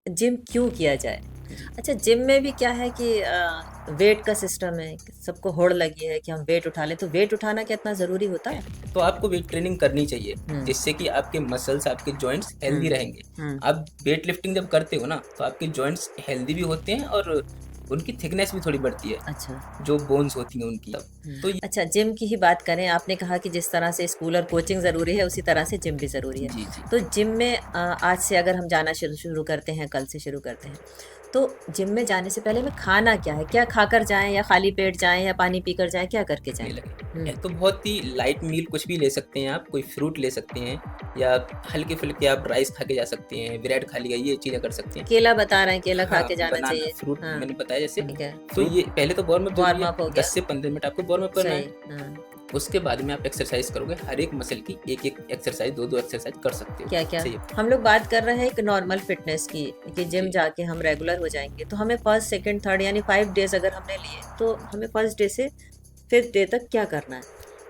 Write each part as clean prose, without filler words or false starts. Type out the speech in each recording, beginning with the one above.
Gym क्यों किया जाए? जी। अच्छा, जिम में भी क्या है कि वेट का सिस्टम है, सबको होड़ लगी है कि हम वेट उठा लें, तो वेट उठाना क्या इतना ज़रूरी होता है? तो आपको वेट ट्रेनिंग करनी चाहिए, हुँ, जिससे कि आपके मसल्स, आपके जॉइंट्स हेल्दी हुँ, रहेंगे। हुँ, आप वेट लिफ्टिंग जब करते हो ना, तो आपके जॉइंट्स हेल्दी भी होते हैं और उनकी थिकनेस भी थोड़ी बढ़ती है, अच्छा। जो बोन्स होती हैं उनकी तब। हुँ। तो ये अच्छा, जिम की ही बात करें, आपने कहा कि जिस तरह से स्कूल और कोचिंग ज़रूरी है, उसी तरह से जिम भी ज़रूरी है। जी, जी। तो जिम में आज से अगर हम जाना शुरू शुरू करते हैं, कल से शुरू करते हैं, तो जिम में जाने से पहले हमें खाना क्या है? क्या खाकर जाएँ या खाली पेट जाएँ या पानी पीकर जाएँ, क्या करके नहीं जाएँ? लगे। हुँ, तो बहुत ही लाइट मील कुछ भी ले सकते हैं आप, कोई फ्रूट ले सकते हैं या हल्के-फुल्के आप राइस खा के जा सकते हैं, ब्रेड खा लिया, ये चीज़ें कर सकते हैं। केला बता रहे हैं, केला खा हाँ, के जाना बनाना, चाहिए। फ्रूट हाँ, मैंने बताया जैसे, ठीक है। तो ये पहले तो वार्म अप ज़रूरी वार्म है, अप हो 10 गया, से 15 मिनट आपको वार्म अप करना सही, है। हाँ। उसके बाद में आप एक्सरसाइज़ करोगे, हर एक मसल की एक-एक एक्सरसाइज़, 2-2 एक्सरसाइज़ कर सकते हो। क्या-क्या? सही है। हम लोग बात कर रहे हैं एक नॉर्मल फिटनेस की, कि जिम जी। जाके हम रेगुलर हो जाएँगे। तो हमें फर्स्ट, सेकंड, थर्ड यानी 5 डेज़ अगर हमने लिए, तो हमें फर्स्ट डे से 5th डे तक क्या करना है?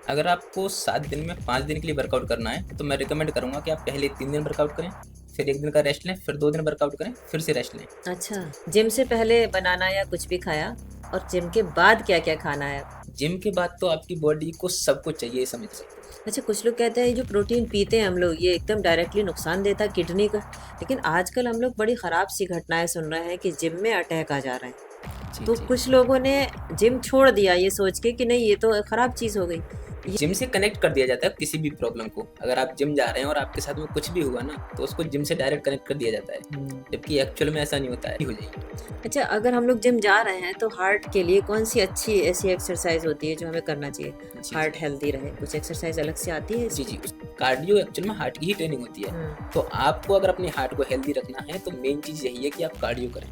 अगर आपको 7 दिन में 5 दिन के लिए वर्कआउट करना है, तो मैं रिकमेंड करूँगा कि आप पहले 3 दिन वर्कआउट करें, फिर 1 दिन का रेस्ट लें, फिर 2 दिन वर्कआउट करें, फिर से रेस्ट लें। अच्छा, जिम से पहले बनाना या कुछ भी खाया और जिम के बाद क्या-क्या खाना है? जिम के बाद तो आपकी बॉडी को सब कुछ चाहिए समझ से। अच्छा, कुछ लोग कहते हैं ये जो प्रोटीन पीते हैं हम लोग, ये एकदम डायरेक्टली नुकसान देता है किडनी को। लेकिन आजकल हम लोग बड़ी खराब सी घटनाएँ सुन रहे हैं कि जिम में अटैक आ जा रहे हैं। जी, तो जी। कुछ लोगों ने जिम छोड़ दिया ये सोच के कि नहीं, ये तो खराब चीज़ हो गई। ये जिम से कनेक्ट कर दिया जाता है किसी भी प्रॉब्लम को। अगर आप जिम जा रहे हैं और आपके साथ में कुछ भी हुआ ना, तो उसको जिम से डायरेक्ट कनेक्ट कर दिया जाता है। हुँ। जबकि एक्चुअल में ऐसा नहीं होता है, हो जाएगी। अच्छा, अगर हम लोग जिम जा रहे हैं तो हार्ट के लिए कौन-सी अच्छी ऐसी एक्सरसाइज़ होती है जो हमें करना चाहिए? जी, जी। हार्ट हेल्दी रहे, कुछ एक्सरसाइज़ अलग से आती है जी, इसकी? जी। उस कार्डियो एक्चुअल में हार्ट की ही ट्रेनिंग होती है। हुँ। तो आपको अगर अपने हार्ट को हेल्दी रखना है, तो मेन चीज़ यही है कि आप कार्डियो करें।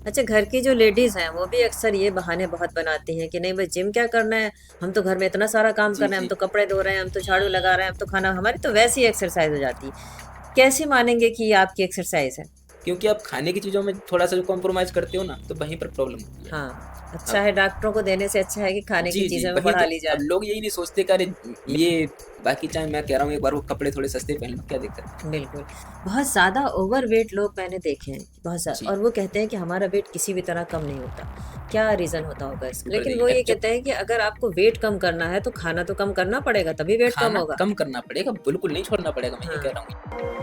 अच्छा, घर की जो लेडीज़ हैं वो भी अक्सर ये बहाने बहुत बनाती हैं कि नहीं भई, जिम क्या करना है, हम तो घर में इतना सारा काम कर जी, रहे हैं, हम जी। तो कपड़े धो रहे हैं, हम तो झाड़ू लगा रहे हैं, हम तो खाना, हमारी तो वैसे ही एक्सरसाइज़ हो जाती है। कैसे मानेंगे कि ये आपकी एक्सरसाइज़ है? क्योंकि आप खाने की चीज़ों में थोड़ा-सा जो कॉम्प्रोमाइज़ करते हो ना, तो वहीं पर प्रॉब्लम होती है। हाँ, अच्छा अब है डॉक्टरों को देने से अच्छा है कि खाने की जी, जी, चीज़ों में वही बढ़ा तो। ली अब जाए। लोग यही नहीं सोचते कि अरे ये बाकी चाहे मैं कह रहा हूँ एक बार वो कपड़े थोड़े सस्ते पहन लो, क्या दिक्कत है? बिल्कुल। बहुत ज़्यादा ओवरवेट लोग मैंने देखे हैं, बहुत जी, और वो कहते हैं कि हमारा वेट किसी भी तरह कम नहीं होता। क्या रीज़न होता होगा इसका? ऊपर लेकिन देखिए वो ये एक्चुअल कहते हैं कि अगर आपको वेट कम करना है तो खाना तो कम करना पड़ेगा, तभी वेट कम खाना होगा। कम करना पड़ेगा, बिल्कुल नहीं छोड़ना पड़ेगा, मैं ये हाँ। कह रहा हूँ।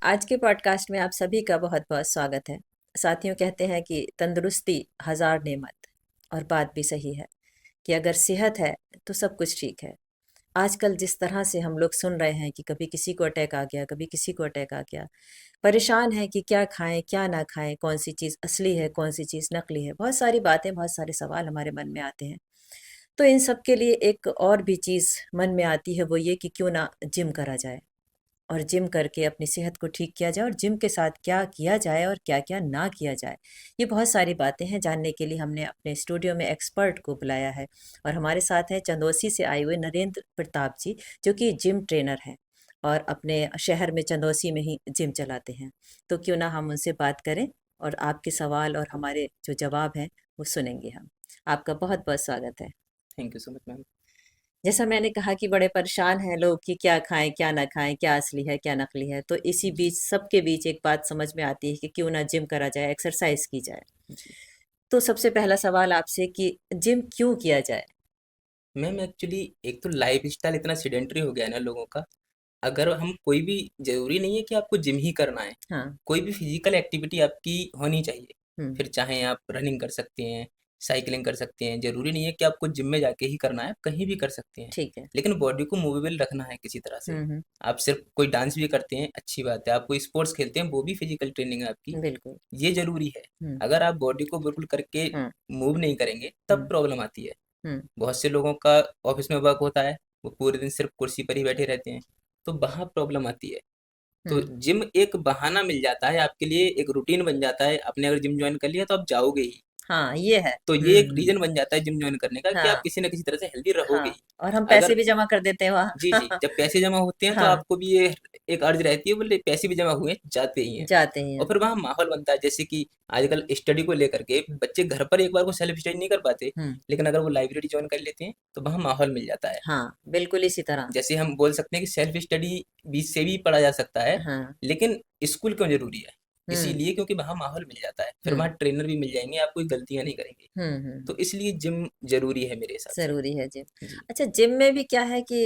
आज के पॉडकास्ट में आप सभी का बहुत-बहुत स्वागत है। साथियों, कहते हैं कि तंदुरुस्ती हज़ार नेमत, और बात भी सही है कि अगर सेहत है तो सब कुछ ठीक है। आजकल जिस तरह से हम लोग सुन रहे हैं कि कभी किसी को अटैक आ गया, कभी किसी को अटैक आ गया, परेशान हैं कि क्या खाएँ, क्या ना खाएँ, कौन-सी चीज़ असली है, कौन-सी चीज़ नकली है। बहुत सारी बातें, बहुत सारे सवाल हमारे मन में आते हैं। तो इन सब के लिए एक और भी चीज़ मन में आती है, वो ये कि क्यों ना जिम करा जाए और जिम करके अपनी सेहत को ठीक किया जाए, और जिम के साथ क्या किया जाए और क्या-क्या ना किया जाए। ये बहुत सारी बातें हैं, जानने के लिए हमने अपने स्टूडियो में एक्सपर्ट को बुलाया है, और हमारे साथ हैं चंदौसी से आए हुए नरेंद्र प्रताप जी, जो कि जिम ट्रेनर हैं और अपने शहर में चंदौसी में ही जिम चलाते हैं। तो क्यों ना हम उनसे बात करें और आपके सवाल और हमारे जो जवाब हैं, वो सुनेंगे हम। आपका बहुत-बहुत स्वागत है। Thank you so much ma'am. जैसा मैंने कहा कि बड़े परेशान हैं लोग कि क्या खाएँ, क्या ना खाएँ, क्या असली है, क्या नकली है। तो इसी जी, बीच, सबके बीच एक बात समझ में आती है कि क्यों ना जिम करा जाए, एक्सरसाइज़ की जाए। जी। तो सबसे पहला सवाल आपसे कि जिम क्यों किया जाए? मैम एक्चुअली एक तो लाइफ़स्टाइल इतना सेडेंटरी हो गया है ना लोगों का, अगर हम कोई भी ज़रूरी नहीं है कि आपको जिम ही करना है, हाँ। कोई भी फिज़िकल एक्टिविटी आपकी होनी चाहिए। हुँ, फिर चाहे आप रनिंग कर सकते हैं साइकिलिंग कर सकते हैं। ज़रूरी नहीं है कि आपको जिम में जाके ही करना है, आप कहीं भी कर सकते हैं। ठीक है। लेकिन बॉडी को मूवेबल रखना है किसी तरह से। हम्म। आप सिर्फ कोई डांस भी करते हैं, अच्छी बात है। आप कोई स्पोर्ट्स खेलते हैं, वो भी फिजिकल ट्रेनिंग है आपकी। बिल्कुल। ये ज़रूरी है। हम्म। अगर आप बॉडी को बिल्कुल करके हम्म। मूव नहीं करेंगे, तब हम्म। प्रॉब्लम आती है। हम्म। बहुत से लोगों का ऑफिस में वर्क होता है, वो पूरे दिन सिर्फ कुर्सी पर ही बैठे रहते हैं, तो वहाँ प्रॉब्लम आती है। तो हम्म। जिम एक बहाना मिल जाता है आपके लिए, एक रूटीन बन जाता है। आपने अगर जिम जॉइन कर लिया तो आप जाओगे ही। हाँ, ये है। तो ये एक रीजन बन जाता है जिम जॉइन करने का कि आप हाँ। किसी न किसी तरह से हेल्दी रहोगे हाँ, ही। और हम पैसे अगर भी जमा कर देते हैं जी, जी, वहाँ। जब पैसे जमा होते हैं तो हाँ, आपको भी ये एक अर्ज रहती है, बोले पैसे भी जमा हुए हैं, जाते ही हैं। जाते ही और हैं। फिर वहाँ माहौल बनता है, जैसे कि आजकल स्टडी को लेकर के बच्चे घर पर एक बार को सेल्फ स्टडी नहीं कर पाते, हम्म। लेकिन अगर वो लाइब्रेरी जॉइन कर लेते हैं तो वहाँ माहौल मिल जाता है। हाँ, बिल्कुल इसी तरह। जैसे हम बोल सकते हैं कि सेल्फ स्टडी बीच से भी पढ़ा जा सकता है, हाँ। लेकिन स्कूल क्यों ज़रूरी है? हम्म। इसीलिए क्योंकि वहाँ माहौल मिल जाता है, फिर हम्म। वहाँ ट्रेनर भी मिल जाएँगे, आप कोई गलतियाँ नहीं करेंगे। तो इसलिए जिम ज़रूरी है मेरे हिसाब से। जरूरी है जिम। जी। अच्छा, जिम में भी क्या है कि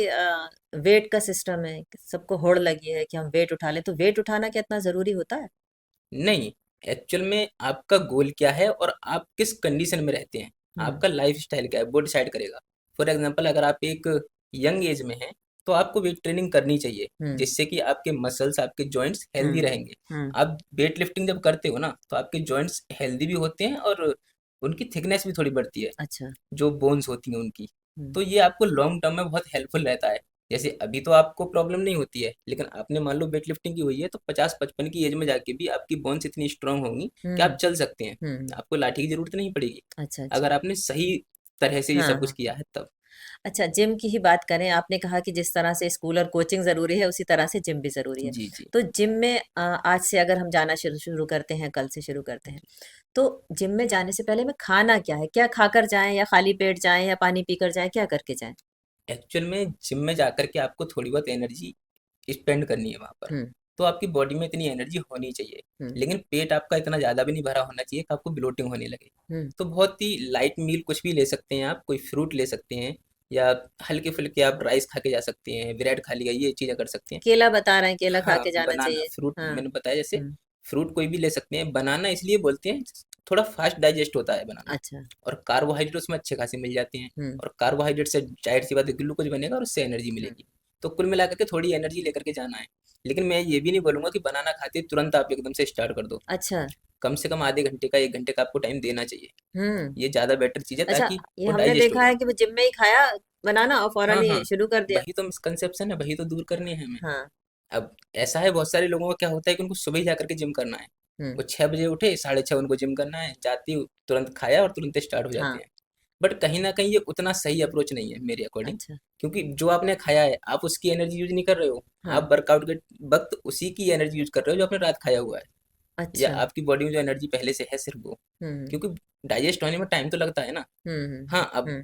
वेट का सिस्टम है, सबको होड़ लगी है कि हम वेट उठा लें, तो वेट उठाना क्या इतना जरूरी होता है? नहीं, एक्चुअल में आपका गोल क्या है और आप किस कंडीशन में रहते हैं, हम्म। आपका लाइफ़स्टाइल क्या है, वो डिसाइड करेगा। फॉर एग्ज़ाम्पल अगर आप एक यंग एज में हैं, तो आपको वेट ट्रेनिंग करनी चाहिए, हम्म। जिससे कि आपके मसल्स, आपके जॉइंट्स हेल्दी हम्म। रहेंगे। हम्म। आप वेट लिफ्टिंग जब करते हो ना, तो आपके जॉइंट्स हेल्दी भी होते हैं और उनकी थिकनेस भी थोड़ी बढ़ती है, अच्छा। जो बोन्स होती हैं उनकी। हम्म। तो ये आपको लॉन्ग टर्म में बहुत हेल्पफुल रहता है। जैसे अभी तो आपको प्रॉब्लम नहीं होती है, लेकिन आपने मान लो वेट लिफ्टिंग की हुई है, तो 50-55 की एज में जाके भी आपकी बोन्स इतनी स्ट्रांग होंगी कि आप हम्म। चल सकते हैं। हम्म। आपको लाठी की ज़रूरत नहीं पड़ेगी, अच्छा, अच्छा। अगर आपने सही तरह से ये हाँ, सब कुछ हाँ। किया है तब। अच्छा, जिम की ही बात करें, आपने कहा कि जिस तरह से स्कूल और कोचिंग ज़रूरी है, उसी तरह से जिम भी ज़रूरी है। जी, जी। तो जिम में आज से अगर हम जाना शुरू शुरू करते हैं, कल से शुरू करते हैं, तो जिम में जाने से पहले हमें खाना क्या है? क्या खाकर जाएँ या खाली पेट जाएँ या पानी पीकर जाएँ, क्या करके जाएँ? एक्चुअल में जिम में जाकर के आपको थोड़ी बहुत एनर्जी स्पेंड करनी है वहाँ पर, हुँ। तो आपकी बॉडी में इतनी एनर्जी होनी चाहिए। हुँ। लेकिन पेट आपका इतना ज़्यादा भी नहीं भरा होना चाहिए कि आपको ब्लोटिंग होने लगे। हुँ। तो बहुत ही लाइट मील कुछ भी ले सकते हैं आप, कोई फ्रूट ले सकते हैं या हल्के-फुल्के आप राइस खा के जा सकते हैं, ब्रेड खा लिया, ये चीज़ें कर सकते हैं। केला बता रहे हैं, केला खा हाँ, के जाना बनाना, चाहिए। फ्रूट हाँ। मैंने बताया जैसे हुँ। फ्रूट कोई भी ले सकते हैं। बनाना इसलिए बोलते हैं, थोड़ा फास्ट डाइजेस्ट होता है बनाना अच्छा। और कार्बोहाइड्रेट उसमें अच्छे खासे मिल जाते हैं हुँ। और कार्बोहाइड्रेट से ज़ाहिर-सी बात है ग्लूकोज़ बनेगा और उससे एनर्जी हुँ। मिलेगी। तो कुल मिलाकर के थोड़ी एनर्जी लेकर के जाना है। लेकिन मैं ये भी नहीं बोलूँगा कि बनाना खाते ही तुरंत आप एकदम से स्टार्ट कर दो। अच्छा। कम से कम आधे घंटे का, 1 घंटे का आपको टाइम देना चाहिए। हुँ। ये ज़्यादा बेटर चीज़ है अच्छा, ताकि ये वो हमने डाइजेस्ट हो देखा जाए। है कि वो जिम में ही खाया बनाना और हाँ, फ़ौरन हाँ, ही शुरू कर दिया। वही तो मिसकंसेप्शन है, वही तो दूर करनी है हमें। हाँ। अब ऐसा है बहुत सारे लोगों का क्या होता है कि उनको सुबह ही जाकर के जिम करना है। हुँ। वो 6 बजे उठे, 6:30 उनको जिम करना है, जाते ही तुरंत खाया और तुरंत स्टार्ट हो जाते हाँ। हैं। बट कहीं न कहीं ये उतना सही अप्रोच नहीं है मेरे अकॉर्डिंग, अच्छा। क्योंकि जो आपने खाया है, आप उसकी एनर्जी यूज़ नहीं कर रहे हो। हाँ। आप वर्कआउट के वक़्त उसी की एनर्जी यूज़ कर रहे हो जो आपने रात खाया हुआ है या अच्छा। आपकी बॉडी में जो एनर्जी पहले से है सिर्फ़ वो। हुँ। क्योंकि डाइजेस्ट होने में टाइम तो लगता है ना। हुँ। हुँ। हाँ, अब हुँ।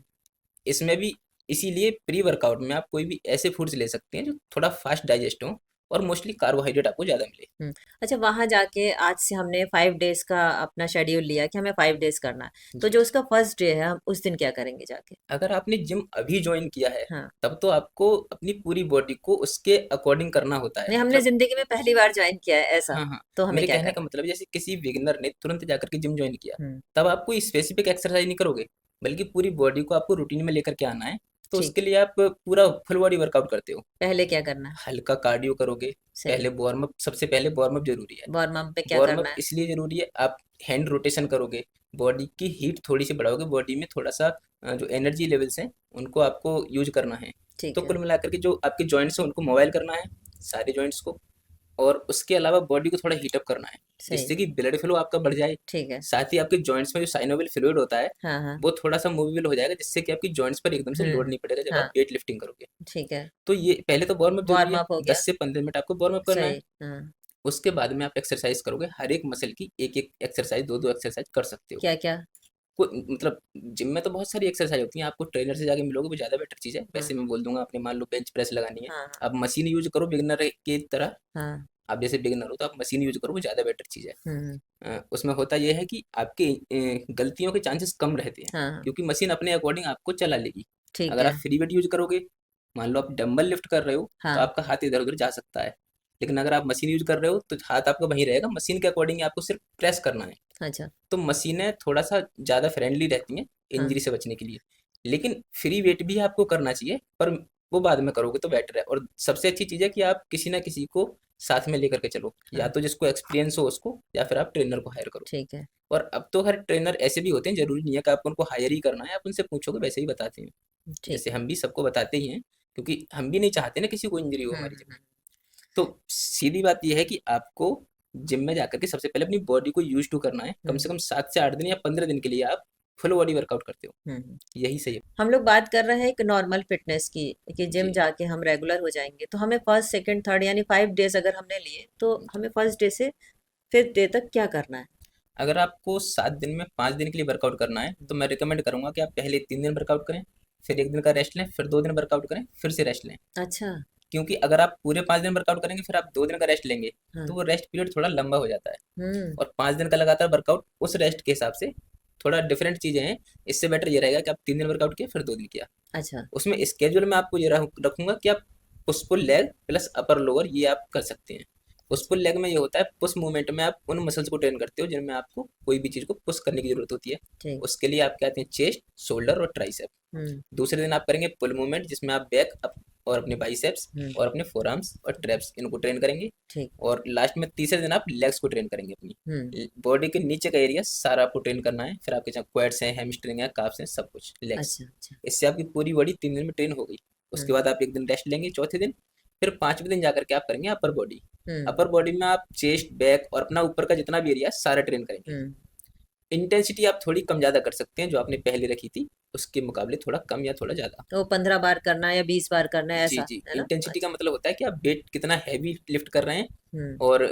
इसमें भी इसीलिए प्री वर्कआउट में आप कोई भी ऐसे फूड्स ले सकते हैं जो थोड़ा फास्ट डाइजेस्ट हों और मोस्टली कार्बोहाइड्रेट आपको ज़्यादा मिले। हुँ। अच्छा, वहाँ जाके आज से हमने 5 डेज़ का अपना शेड्यूल लिया कि हमें 5 डेज़ करना है। तो जी। जो उसका फर्स्ट डे है, हम उस दिन क्या करेंगे जाके? अगर आपने जिम अभी जॉइन किया है, हाँ। तब तो आपको अपनी पूरी बॉडी को उसके अकॉर्डिंग करना होता है। नहीं, हमने मतलब ज़िंदगी में पहली बार जॉइन किया है ऐसा, हाँ, हाँ। तो हमें मेरे क्या कहने का करना मतलब है जैसे किसी बिगिनर ने तुरंत जाकर के जिम जॉइन किया, है? हुँ। तब आप कोई स्पेसिफिक एक्सरसाइज नहीं करोगे, बल्कि पूरी बॉडी को आपको रूटीन में लेकर के आना है। तो ठीक उसके है। लिए आप पूरा फुल बॉडी वर्कआउट करते हो। पहले क्या करना है? हल्का कार्डियो करोगे, सही। पहले वार्म अप, सबसे पहले वार्म अप ज़रूरी है। वार्म अप में क्या वार्म अप करना है? इसलिए ज़रूरी है, आप हैंड रोटेशन करोगे, बॉडी की हीट थोड़ी-सी बढ़ाओगे, बॉडी में थोड़ा-सा जो एनर्जी लेवल्स हैं, उनको आपको यूज़ करना है। तो ठीक है। कुल मिलाकर के जो आपके जॉइंट्स हैं, उनको मोबाइल करना है, सारे जॉइंट्स को। और उसके अलावा बॉडी को थोड़ा हीट अप करना है, सही। जिससे कि ब्लड फ्लो आपका बढ़ जाए। ठीक है। साथ ही आपके जॉइंट्स में जो साइनोवियल फ्लूइड होता है, हाँ, हाँ। वो थोड़ा-सा मूवेबल हो जाएगा, जिससे कि आपकी जॉइंट्स पर एकदम से लोड हुँ। नहीं पड़ेगा जब हाँ, आप वेट लिफ्टिंग करोगे। ठीक है। तो ये पहले तो वार्म अप ज़रूरी वार्म है, अप हो गया। 10 से 15 मिनट आपको वार्म अप करना है। सही। हाँ। उसके बाद में आप एक्सरसाइज करोगे, हर एक मसल की एक-एक एक्सरसाइज, 2-2 एक्सरसाइज कर सकते हो। क्या-क्या? मतलब जिम में तो बहुत सारी एक्सरसाइज होती हैं, आपको ट्रेनर से जाके मिलोगे वो ज़्यादा बेटर चीज़ है। हाँ। वैसे मैं बोल दूँगा, आपने मान लो बेंच प्रेस लगानी है, हाँ, हाँ। आप मशीन यूज़ करो बिगिनर की तरह। हाँ। आप जैसे बिगिनर हो तो आप मशीन यूज़ करो, वो ज़्यादा बेटर चीज़ है। हुँ। हुँ। उसमें होता ये है कि आपके गलतियों के चांसेस कम रहते हैं, हाँ, हाँ। क्योंकि मशीन अपने अकॉर्डिंग आपको चला लेगी। ठीक अगर आप है। फ्री वेट यूज़ करोगे, मान लो आप डंबल लिफ्ट कर रहे हो, तो हाँ। आपका हाथ इधर-उधर जा सकता है। लेकिन अगर आप मशीन यूज कर रहे हो तो हाथ आपका वहीं रहेगा, मशीन के अकॉर्डिंग आपको सिर्फ प्रेस करना है। अच्छा। तो मशीनें थोड़ा सा ज़्यादा फ्रेंडली रहती हैं हाँ। इंजरी से बचने के लिए। लेकिन फ्री वेट भी आपको करना चाहिए, पर वो बाद में करोगे तो बेटर है। और सबसे अच्छी चीज़ है कि आप किसी ना किसी को साथ में लेकर के चलो, या हाँ। तो जिसको एक्सपीरियंस हो उसको, या फिर आप ट्रेनर को हायर करो। ठीक है। और अब तो हर ट्रेनर ऐसे भी होते हैं, ज़रूरी नहीं है कि आपको उनको हायर ही करना है, आप उनसे पूछोगे वैसे ही बताते हैं। ठीक जैसे है। हम भी सबको बताते ही हैं, क्योंकि हम भी नहीं चाहते ना किसी को इंजरी हो हमारी जिम में। हम्म। तो सीधी बात ये है कि आपको जिम में जाकर के सबसे पहले अपनी बॉडी को यूज टू करना है। कम हम्म। से कम 7 से 8 दिन या 15 दिन के लिए आप फुल बॉडी वर्कआउट करते हो, हम्म। यही सही है। हम लोग बात कर रहे हैं एक नॉर्मल फिटनेस की, कि जिम जी जाके हम रेगुलर हो जाएंगे, तो हमें फर्स्ट सेकंड थर्ड यानी 5 डेज अगर हमने लिए, तो जी। हमें फर्स्ट डे से 5th डे तक क्या करना है? अगर आपको 7 दिन में 5 दिन के लिए वर्कआउट करना है तो मैं रिकमेंड करूंगा कि आप पहले 3 दिन वर्कआउट करें, फिर 1 दिन का रेस्ट लें, फिर 2 दिन वर्कआउट करें, फिर से रेस्ट लें। अच्छा। क्योंकि अगर आप पूरे 5 दिन वर्कआउट करेंगे फिर आप 2 दिन का रेस्ट लेंगे, तो हाँ। वो रेस्ट पीरियड थोड़ा लंबा हो जाता है। हम्म। और 5 दिन का लगातार वर्कआउट उस रेस्ट के हिसाब से थोड़ा डिफरेंट चीज़ें हैं। इससे बेटर ये रहेगा कि आप 3 दिन वर्कआउट किया फिर 2 दिन किया। अच्छा। उसमें स्केड्यूल में आपको ये रखूंगा कि आप push pull leg plus upper lower ये आप कर सकते हैं। पुश अच्छा। पुल लेग में ये होता है, पुश मूवमेंट में आप उन मसल्स को ट्रेन करते हो जिनमें आपको कोई भी चीज़ को पुश करने की जरूरत होती है। ठीक। उसके लिए आप क्या आते हैं, चेस्ट, शोल्डर और ट्राइसेप। हम्म। दूसरे दिन आप करेंगे पुल मूवमेंट, जिसमें आप बैक अप और अपने बाइसेप्स हम्म। और अपने फोरआर्म्स और ट्रैप्स इनको ट्रेन करेंगे। ठीक। और लास्ट में तीसरे दिन आप लेग्स को ट्रेन करेंगे, हम्म। अपनी बॉडी के नीचे का एरिया सारा आपको ट्रेन करना है। फिर आपके जहाँ क्वाड्स हैं, हैमस्ट्रिंग है, काफ्स हैं, सब कुछ लेग्स। अच्छा। अच्छा। इससे आपकी पूरी बॉडी 3 दिन में ट्रेन हो गई। उसके हम्म। बाद आप 1 दिन रेस्ट लेंगे चौथे दिन। फिर 5वें दिन जाकर के आप करेंगे अपर बॉडी। हम्म। अपर बॉडी में आप चेस्ट, बैक और अपना ऊपर का जितना भी एरिया सारा ट्रेन करेंगे। हम्म। इंटेंसिटी आप थोड़ी कम ज़्यादा कर सकते हैं, जो आपने पहले रखी थी उसके मुकाबले थोड़ा कम या थोड़ा ज़्यादा। तो 15 बार करना है या 20 बार करना है, जी ऐसा जी, है ना? इंटेंसिटी का अच्छा। मतलब होता है कि आप वेट कितना हैवी लिफ्ट कर रहे हैं हम्म। और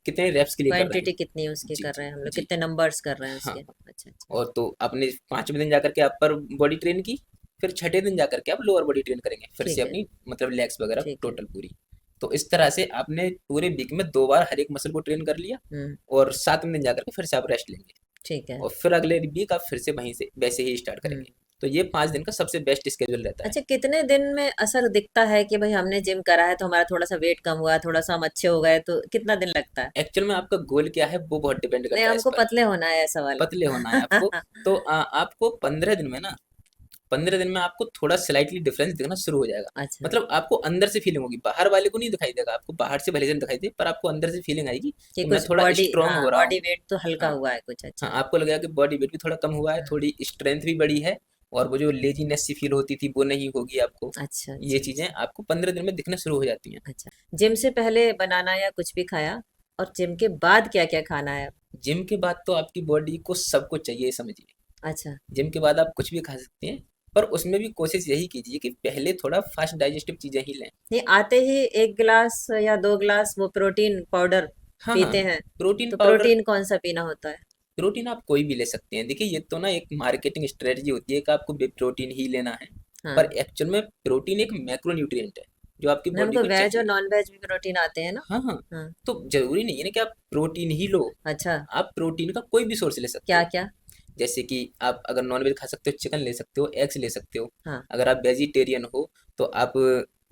कितने रेप्स के लिए कर रहे हैं। क्वांटिटी कितनी उसकी जी कर जी रहे हैं हम लोग, जी। कितने नंबर्स कर रहे हैं हाँ उसके? हाँ। अच्छा। अच्छा। और तो आपने 5वें दिन जाकर के अपर बॉडी ट्रेन की। फिर छठे दिन जाकर के आप लोअर बॉडी ट्रेन करेंगे, फिर से ठीक है। अपनी मतलब लेग्स वगैरह ठीक है। टोटल पूरी। तो इस तरह से आपने पूरे वीक में 2 बार हर एक मसल को ट्रेन कर लिया। हम्म। और 7वें दिन जाकर के फिर से आप रेस्ट लेंगे। ठीक है। और फिर अगले वीक आप फिर से वहीं से वैसे ही स्टार्ट हम्म। करेंगे। तो ये 5 दिन का सबसे बेस्ट स्केड्यूल रहता है। अच्छा, कितने दिन में असर दिखता है कि भाई हमने जिम करा है तो हमारा थोड़ा सा वेट कम हुआ, थोड़ा सा हम अच्छे हो गए, तो कितना दिन लगता है? एक्चुअल में आपका गोल क्या है वो बहुत डिपेंड नहीं, करता है इस हमको पर। पतले होना है, ऐसा पतले होना है आपको, वाला। तो आपको 15 दिन में ना, 15 दिन में आपको थोड़ा स्लाइटली डिफरेंस दिखना शुरू हो जाएगा। अच्छा। मतलब आपको अंदर से फीलिंग होगी, बाहर वाले को नहीं दिखाई देगा। आपको बाहर से भले से नहीं दिखाई दे, पर आपको अंदर से फीलिंग आएगी कि कि मैं कुछ थोड़ा बॉडी, स्ट्रांग हाँ, हो रहा बॉडी हूँ। वेट तो हल्का हाँ हुआ है कुछ। हाँ, अच्छा। आपको लगेगा कि बॉडी वेट भी थोड़ा कम हुआ है, हाँ। थोड़ी स्ट्रेंथ भी बढ़ी है। और वो जो लेजीनेस सी फील होती थी वो नहीं होगी आपको। अच्छा। ये अच्छा। चीज़ें अच्छा। आपको 15 दिन में दिखना शुरू हो जाती हैं। अच्छा। जिम से पहले बनाना या कुछ भी खाया, और जिम के बाद क्या क्या खाना है? जिम के बाद तो आपकी बॉडी को सब कुछ चाहिए, समझिए। अच्छा। जिम के बाद आप कुछ भी खा सकते हैं, पर उसमें भी कोशिश यही कीजिए कि पहले थोड़ा फास्ट डाइजेस्टिव चीज़ें ही लें। नहीं, आते ही 1 गिलास या 2 गिलास वो प्रोटीन पाउडर हाँ हाँ, पीते हैं, प्रोटीन तो पाउडर। प्रोटीन कौन सा पीना होता है? प्रोटीन आप कोई भी ले सकते हैं। देखिए ये तो ना एक मार्केटिंग स्ट्रेटजी होती है कि आपको प्रोटीन ही लेना है। पर हाँ। एक्चुअल में प्रोटीन एक मैक्रो न्यूट्रिएंट है जो आपकी नहीं, बॉडी हमको को वेज और चाहिए। नॉन वेज भी प्रोटीन आते हैं ना। हाँ हाँ। हाँ। तो जरूरी नहीं है ना कि आप प्रोटीन ही लो। अच्छा। आप प्रोटीन का कोई भी सोर्स ले सकते क्या हो। क्या? जैसे कि आप अगर नॉनवेज खा सकते हो, चिकन ले सकते हो, एग्स ले सकते हो। हाँ। अगर आप वेजिटेरियन हो तो आप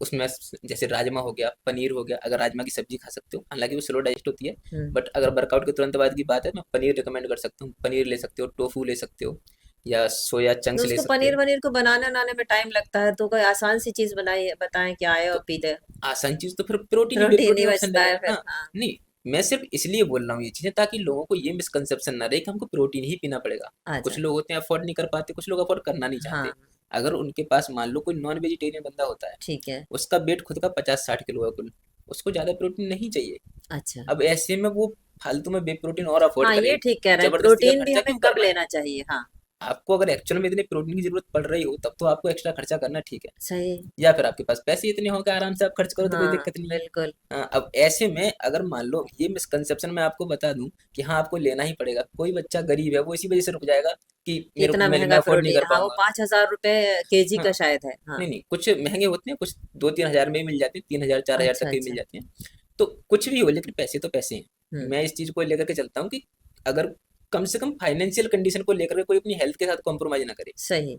उसमें जैसे राजमा हो गया, पनीर हो गया, अगर राजमा की सब्जी खा सकते हो, हालांकि वो स्लो डाइजेस्ट होती है। हम्म। बट अगर वर्कआउट के तुरंत बाद की बात है तो मैं पनीर रिकमेंड कर सकता हूँ। पनीर ले सकते हो, टोफू ले सकते हो, या सोया तो चंक्स ले उसको सकते पनीर हो। वनीर को बनाने बनाने में टाइम लगता है, तो कोई आसान सी चीज बनाइए, बताएं क्या आए और तो पी ले। आसान चीज़ तो फिर प्रोटीन ही, वे प्रोटीन ही प्रोटीन ऑप्शन बचता है रहेगा। फिर, हाँ, हाँ। नहीं, मैं सिर्फ इसलिए बोल रहा हूँ ये चीज़ें ताकि लोगों को ये मिसकंसेप्शन ना रहे कि हमको प्रोटीन ही पीना पड़ेगा। अच्छा। कुछ लोग होते हैं अफोर्ड नहीं कर पाते, कुछ लोग अफोर्ड करना नहीं चाहते। हाँ। अगर उनके पास मान लो कोई नॉन वेजिटेरियन बंदा होता है, ठीक है। उसका वेट खुद का 50-60 किलो है कुल, उसको ज़्यादा प्रोटीन नहीं चाहिए। अच्छा। अब ऐसे में वो फालतू में बे प्रोटीन और अफोर्ड हाँ, ये करे, ठीक कह रहे हैं, जबरदस्ती का प्रोटीन भी खर्चा हमें क्यों कब करना है। लेना चाहिए? हाँ। आपको अगर एक्चुअल में इतनी प्रोटीन की जरूरत पड़ रही हो तब तो आपको एक्स्ट्रा खर्चा करना ठीक है। सही। या फिर आपके पास पैसे इतने हो कि आराम से आप खर्च करो तो कोई हाँ, दिक्कत नहीं है। बिल्कुल। अब ऐसे में अगर मान लो ये मिसकंसेप्शन मैं आपको बता दूं कि हाँ आपको लेना ही पड़ेगा, कोई बच्चा गरीब है वो इसी वजह से रुक जाएगा कि कि मेरे इतना मैं महंगा अफोर्ड नहीं प्रोटीन, कर हाँ, वो पाऊंगा। 5,000 रुपए केजी हाँ, का शायद है, हाँ। नहीं नहीं, कुछ महंगे होते हैं, कुछ 2-3 हज़ार में ही मिल जाते हैं, 3 हज़ार 4 हज़ार तक अच्छा। के भी मिल अच्छा। जाते हैं। तो कुछ भी हो लेकिन पैसे तो पैसे हैं। हम्म। मैं इस चीज़ को लेकर के चलता हूँ कि अगर कम से कम फाइनेंशियल कंडीशन को लेकर के कोई अपनी हेल्थ के साथ कॉम्प्रोमाइज ना करे। सही।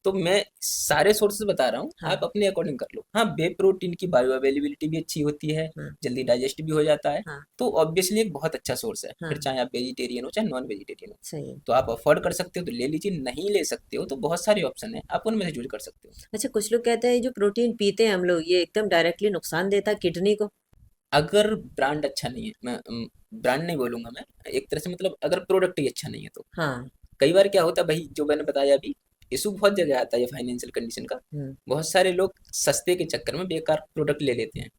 तो मैं सारे सोर्सेज बता रहा हूँ, हाँ। आप अपने अकॉर्डिंग कर लो। हाँ, बे प्रोटीन की बायो अवेलेबिलिटी भी अच्छी होती है, हाँ। जल्दी डाइजेस्ट भी हो जाता है, हाँ। तो ऑब्वियसली एक बहुत अच्छा सोर्स है। फिर हाँ। चाहे आप वेजिटेरियन हो चाहे नॉन वेजिटेरियन हो, सही है। तो आप अफोर्ड कर सकते हो तो ले लीजिए, नहीं ले सकते हो तो बहुत सारे ऑप्शन है, आप उनमें से चूज कर सकते हो। अच्छा, कुछ लोग कहते हैं जो प्रोटीन पीते हैं हम लोग, ये एकदम डायरेक्टली नुकसान देता है किडनी को। अगर ब्रांड अच्छा नहीं है, मैं ब्रांड नहीं बोलूंगा मैं, एक तरह से मतलब अगर प्रोडक्ट ही अच्छा नहीं है तो हाँ। कई बार क्या होता है भाई, जो मैंने बताया अभी, इशू बहुत जगह आता है ये फाइनेंशियल कंडीशन का। हम्म। बहुत सारे लोग सस्ते के चक्कर में बेकार प्रोडक्ट ले लेते हैं।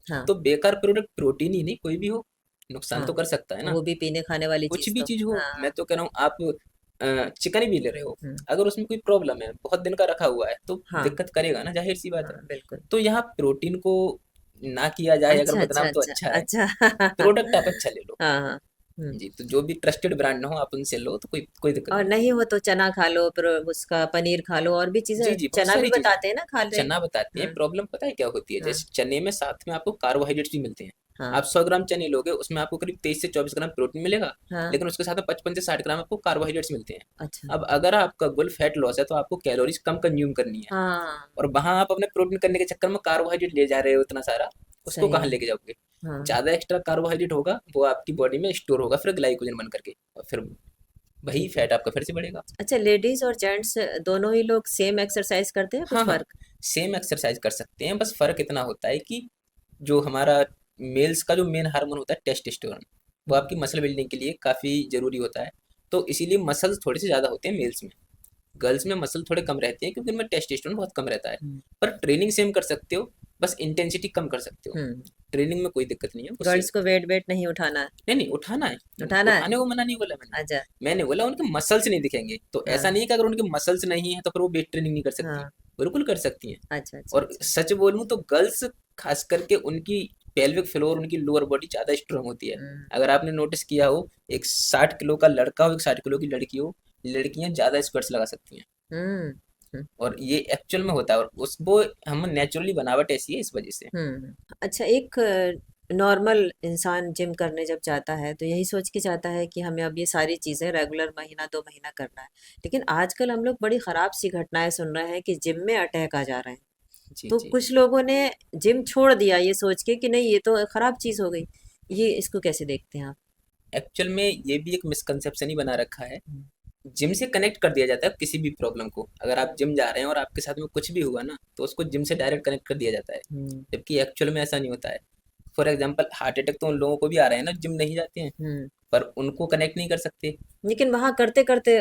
हाँ। तो बेकार प्रोडक्ट प्रोटीन ही नहीं कोई भी हो, नुकसान हाँ, तो कर सकता है ना। वो भी पीने खाने वाली कुछ चीज भी तो। चीज हो, मैं हाँ। तो कह रहा हूँ आप चिकन ही भी ले रहे हो, हम्म। अगर उसमें कोई प्रॉब्लम है, बहुत दिन का रखा हुआ है, तो हाँ। दिक्कत करेगा ना, जाहिर सी बात है। हाँ, बिल्कुल। तो यहाँ प्रोटीन को ना किया जाए अगर अच्छा, अच्छा, बदनाम तो अच्छा, अच्छा है, अच्छा। प्रोडक्ट आप अच्छा ले लो। हाँ, हाँ। जी, तो जो भी ट्रस्टेड ब्रांड ना हो आप उनसे लो तो कोई कोई दिक्कत और नहीं है। नहीं हो तो चना खा लो, फिर उसका पनीर खा लो, और भी जी चीजें जी, बहुत चना भी सारी चीजें। बताते हैं ना खा ले। चना बताते हैं, हाँ। प्रॉब्लम पता है क्या होती है, हाँ। जैसे चने में साथ में आपको कार्बोहाइड्रेट्स भी मिलते हैं। हाँ। आप 100 ग्राम चने लोगे, उसमें आपको करीब 23 से 24 ग्राम प्रोटीन मिलेगा, हाँ। लेकिन उसके साथ में 55 से 60 ग्राम आपको कार्बोहाइड्रेट्स मिलते हैं। अच्छा। अब अगर आपका गोल फैट लॉस है तो आपको कैलोरीज कम कंज्यूम करनी है, हाँ। और वहां आप अपने प्रोटीन करने के चक्कर में कार्बोहाइड्रेट ले जा रहे हो इतना सारा, उसको सही कहाँ है। लेके जाओगे। हाँ। ज्यादा एक्स्ट्रा कार्बोहाइड्रेट होगा वो आपकी बॉडी में स्टोर होगा फिर ग्लाइकोजन बन करके, और फिर वही ठीक है। फैट आपका फिर से बढ़ेगा। अच्छा, लेडीज और जेंट्स दोनों ही लोग सेम एक्सरसाइज करते हैं, हाँ कुछ हाँ, फर्क? सेम एक्सरसाइज कर सकते हैं, बस फर्क इतना होता है कि जो हमारा मेल्स का जो मेन हार्मोन होता है टेस्टोस्टेरोन, वो हम्म। आपकी मसल बिल्डिंग के लिए काफ़ी ज़रूरी होता है। तो इसीलिए मसल्स थोड़े से ज़्यादा होते हैं मेल्स में, गर्ल्स में मसल थोड़े कम रहते हैं क्योंकि उनमें टेस्टोस्टेरोन बहुत कम रहता है। हम्म। पर ट्रेनिंग सेम कर सकते हो, बस इंटेंसिटी कम कर सकते हो। हम्म। ट्रेनिंग में कोई दिक्कत नहीं है, वो सेम गर्ल्स को है। वेट वेट नहीं उठाना है? नहीं नहीं, उठाना है। उठाना है। उठाने को मना नहीं बोला मैंने। अच्छा। मैंने बोला उनके मसल्स नहीं दिखेंगे, तो ऐसा हाँ। नहीं है कि अगर उनके मसल्स नहीं है तो फिर वो वेट ट्रेनिंग नहीं कर सकती। हाँ। बिल्कुल कर सकती हैं। अच्छा, अच्छा, और अच्छा। सच बोलूं तो गर्ल्स खास करके उनकी पेल्विक फ्लोर, उनकी लोअर बॉडी ज़्यादा स्ट्रांग होती है। हम्म। अगर आपने नोटिस किया हो, एक 60 किलो का लड़का हो एक 60 किलो की लड़की हो, लड़कियां ज़्यादा स्क्वाट्स लगा सकती हैं। हम्म। हम्म। और ये एक्चुअल में होता है, और उस वो हम नेचुरली बनावट ऐसी है इस वजह से। अच्छा, एक नॉर्मल इंसान जिम करने जब जाता है तो यही सोच के जाता है कि हमें अब ये सारी चीज़ें रेगुलर महीना 2 महीना करना है। लेकिन आजकल हम लोग बड़ी ख़राब सी घटनाएं सुन रहे हैं कि जिम में अटैक आ जा रहे हैं। जी तो जी। कुछ लोगों ने जिम छोड़ दिया ये सोच के कि नहीं, ये तो ख़राब चीज़ हो गई। ये इसको कैसे देखते हैं आप? एक्चुअल में ये भी एक मिसकंसेप्शन ही बना रखा है। हम्म। जिम से कनेक्ट कर दिया जाता है किसी भी प्रॉब्लम को, अगर आप हम्म। जिम जा रहे हैं और आपके साथ में कुछ भी हुआ ना तो उसको जिम से डायरेक्ट कनेक्ट कर दिया जाता है, हम्म। जबकि एक्चुअल में ऐसा नहीं होता है। फॉर एग्जांपल हार्ट अटैक तो उन लोगों को भी आ रहे हैं ना जिम नहीं जाते हैं, हम्म। पर उनको कनेक्ट नहीं कर सकते। लेकिन वहां करते करते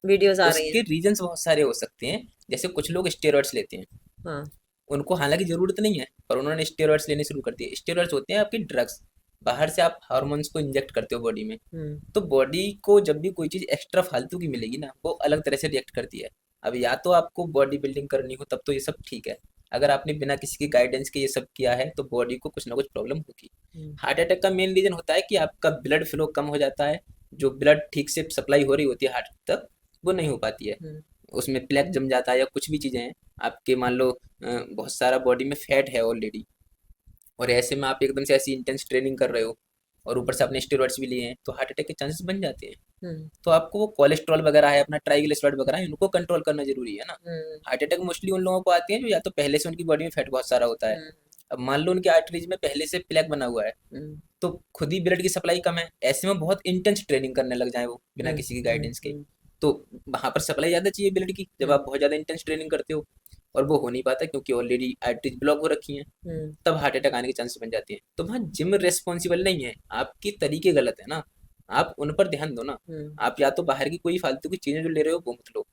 वीडियोस आ रही हैं। उसके रीजंस बहुत सारे हो सकते हैं, जैसे कुछ लोग स्टेरॉइड्स लेते हैं, हाँ। उनको हालांकि ज़रूरत नहीं है पर उन्होंने स्टेरॉइड्स लेने शुरू कर दिए। स्टेरॉइड्स होते हैं आपकी ड्रग्स, बाहर से आप हार्मोन्स को इंजेक्ट करते हो बॉडी में। हम्म। तो बॉडी को जब भी कोई चीज़ एक्स्ट्रा फालतू की मिलेगी ना वो अलग तरह से रिएक्ट करती है। अब या तो आपको बॉडी बिल्डिंग करनी हो तब तो ये सब ठीक है, अगर आपने बिना किसी की गाइडेंस के ये सब किया है तो बॉडी को कुछ ना कुछ प्रॉब्लम होगी। हम्म। हार्ट अटैक का मेन रीज़न होता है कि आपका ब्लड फ्लो कम हो जाता है, जो ब्लड ठीक से सप्लाई हो रही होती है हार्ट तक वो नहीं हो पाती है, हम्म। उसमें प्लेक जम जाता है या कुछ भी चीज़ें हैं। आपके मान लो बहुत सारा बॉडी में फैट है ऑलरेडी, और ऐसे में आप एकदम से ऐसी इंटेंस ट्रेनिंग कर रहे हो और ऊपर से आपने स्टेरॉइड्स भी लिए हैं तो हार्ट अटैक के चांसेस बन जाते हैं। हम्म। तो आपको वो कोलेस्ट्रॉल वगैरह है, अपना ट्राइग्लिसराइड वगैरह है, इनको कंट्रोल करना जरूरी है ना। हम्म। हार्ट अटैक मोस्टली उन लोगों को आते हैं जो या तो पहले से उनकी बॉडी में फैट बहुत सारा होता है। हम्म। अब मान लो उनकी आर्टरीज में पहले से प्लेक बना हुआ है, हम्म। तो खुद ही ब्लड की सप्लाई कम है, ऐसे में बहुत इंटेंस ट्रेनिंग करने लग जाए वो बिना हम्म। किसी की हम्म। गाइडेंस के, तो वहां पर सप्लाई ज़्यादा चाहिए ब्लड की जब हम्म। आप बहुत ज़्यादा इंटेंस ट्रेनिंग करते हो, और वो हो नहीं पाता क्योंकि ऑलरेडी आर्टरीज ब्लॉक हो रखी हैं, हम्म। तब हार्ट अटैक आने के चांसेस बन जाते हैं। तो वहाँ जिम रिस्पॉन्सिबल नहीं है, आपकी तरीके गलत है ना, आप उन पर ध्यान दो ना। हम्म। आप या तो बाहर की कोई फालतू की चीज़ें जो ले रहे हो वो मत लो,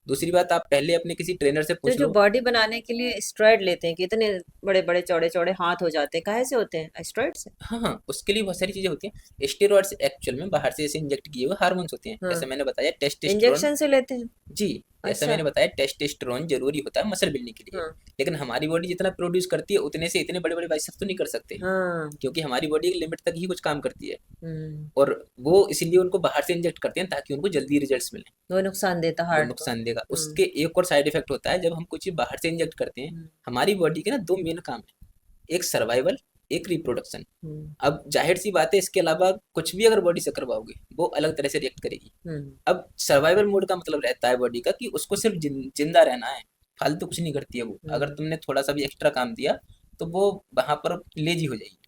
दूसरी बात आप पहले अपने किसी ट्रेनर से तो पूछ जो लो। बॉडी बनाने के लिए स्टेरॉइड लेते हैं, कितने बड़े बड़े चौड़े चौड़े हाथ हो जाते हैं, काहे से होते हैं? स्टेरॉइड से? हाँ हाँ, उसके लिए बहुत सारी चीज़ें होती हैं। स्टेरॉइड्स एक्चुअल में बाहर से ऐसे इंजेक्ट किए हुए हार्मोन्स होते हैं, हाँ। जैसे मैंने बताया टेस्टोस्टेरोन। इंजेक्शन से लेते हैं? जी, जैसा अच्छा। मैंने बताया टेस्टोस्टेरोन जरूरी होता है मसल बिल्डिंग के लिए, हाँ। लेकिन हमारी बॉडी जितना प्रोड्यूस करती है उतने से इतने बड़े बड़े बाइसेप्स तो नहीं कर सकते, हाँ। क्योंकि हमारी बॉडी एक लिमिट तक ही कुछ काम करती है। हम्म। और वो इसीलिए उनको बाहर से इंजेक्ट करते हैं ताकि उनको जल्दी रिजल्ट्स मिलें। वो नुकसान देता वो हार्ट को। नुकसान देगा। हम्म। उसके एक और साइड इफेक्ट होता है, जब हम कुछ चीज़ बाहर से इंजेक्ट करते हैं, हम्म। हमारी बॉडी के ना दो मेन काम है, एक सर्वाइवल एक रिप्रोडक्शन। हम्म। अब जाहिर सी बात है, इसके अलावा कुछ भी अगर बॉडी से करवाओगे वो अलग तरह से रिएक्ट करेगी। हम्म। अब सर्वाइवल मोड का मतलब रहता है बॉडी का कि उसको सिर्फ जिंदा रहना है, फालतू कुछ नहीं करती है वो। अगर हम्म। तुमने थोड़ा सा भी एक्स्ट्रा काम दिया तो वो वहां पर लेजी हो जाएगी।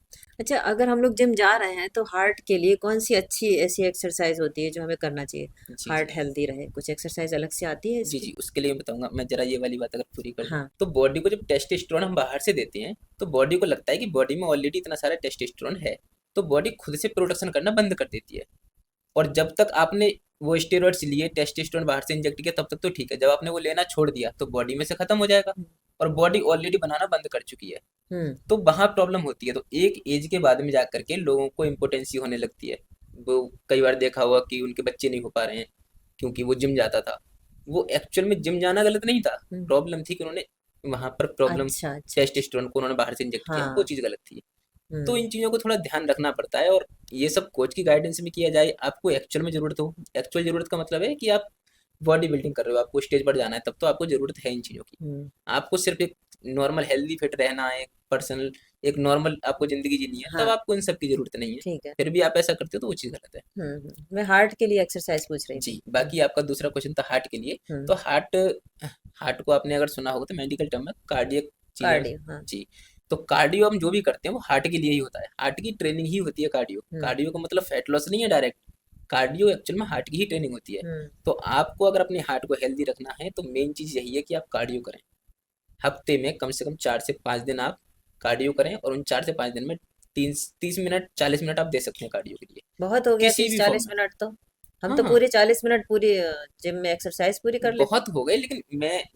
अच्छा, अगर हम लोग जिम जा रहे हैं तो हार्ट के लिए कौन सी अच्छी ऐसी एक्सरसाइज होती है जो हमें करना चाहिए, जी जी। हार्ट हेल्दी रहे? कुछ एक्सरसाइज अलग से आती है जी इसकी? जी, उसके लिए मैं बताऊंगा। मैं जरा ये वाली बात अगर पूरी कर लूँ, हाँ। तो बॉडी को जब टेस्टोस्टेरोन हम बाहर से देते हैं तो बॉडी को लगता है कि बॉडी में ऑलरेडी इतना सारा टेस्टोस्टेरोन है, तो बॉडी खुद से प्रोडक्शन करना बंद कर देती है। और जब तक आपने वो स्टेरॉइड्स लिए, टेस्टोस्टेरोन बाहर से इंजेक्ट किया, तब तक तो ठीक है। जब आपने वो लेना छोड़ दिया तो बॉडी में से खत्म हो जाएगा, हम्म। और बॉडी ऑलरेडी बनाना बंद कर चुकी है। हम्म। तो वहाँ प्रॉब्लम होती है। तो एक एज के बाद में जा करके लोगों को इम्पोर्टेंसी होने लगती है। वो कई बार देखा हुआ कि उनके बच्चे नहीं हो पा रहे हैं क्योंकि वो जिम जाता था। वो एक्चुअल में जिम जाना गलत नहीं था, हम्म। प्रॉब्लम थी कि उन्होंने वहाँ पर प्रॉब्लम, अच्छा अच्छा अच्छा। टेस्टोस्टेरोन को उन्होंने बाहर से इंजेक्ट किया, वो हाँ। चीज़ गलत थी। तो हम्म। इन चीज़ों को थोड़ा ध्यान रखना पड़ता है, और ये सब कोच की गाइडेंस में किया जाए। आपको एक्चुअल में ज़रूरत हो, एक्चुअल ज़रूरत का मतलब है कि आप बॉडी बिल्डिंग कर रहे हो, आपको स्टेज पर जाना है, तब तो आपको ज़रूरत है इन चीज़ों की। हम्म। आपको सिर्फ एक नॉर्मल हेल्दी फिट रहना है, एक पर्सनल, एक नॉर्मल आपको ज़िंदगी जीनी है, तब हाँ। आपको इन सब की ज़रूरत नहीं है। ठीक है। फिर भी आप ऐसा करते हो तो वो चीज़ गलत है। मैं हार्ट के लिए एक्सरसाइज पूछ रही जी, थी। बाकी आपका दूसरा क्वेश्चन था हार्ट के लिए। हम्म। तो हार्ट, हार्ट को आपने अगर सुना होगा तो मेडिकल टर्म में कार्डियक चीज़ है। कार्डियो, हाँ। जी। तो कार्डियो हम जो भी करते हैं वो हार्ट के लिए ही होता है, हार्ट की ट्रेनिंग ही होती है कार्डियो। हम्म। कार्डियो का मतलब फैट लॉस नहीं है डायरेक्ट, कार्डियो एक्चुअल में हार्ट की ही ट्रेनिंग होती है। हम्म। तो आपको अगर अपने हार्ट को हेल्दी रखना है तो मेन चीज़ यही है कि आप कार्डियो करें। हफ्ते में कम से कम 4 से 5 दिन आप कार्डियो करें, और उन 4 से 5 दिन में 30 मिनट 40 मिनट आप दे सकते हैं कार्डियो के लिए, बहुत हो गया किसी तीस भी फॉर्म चालीस में। मिनट तो। हम हाँ तो हाँ, पूरी 40 मिनट पूरी जिम में एक्सरसाइज पूरी कर लेते हैं। बहुत हो गए, लेकिन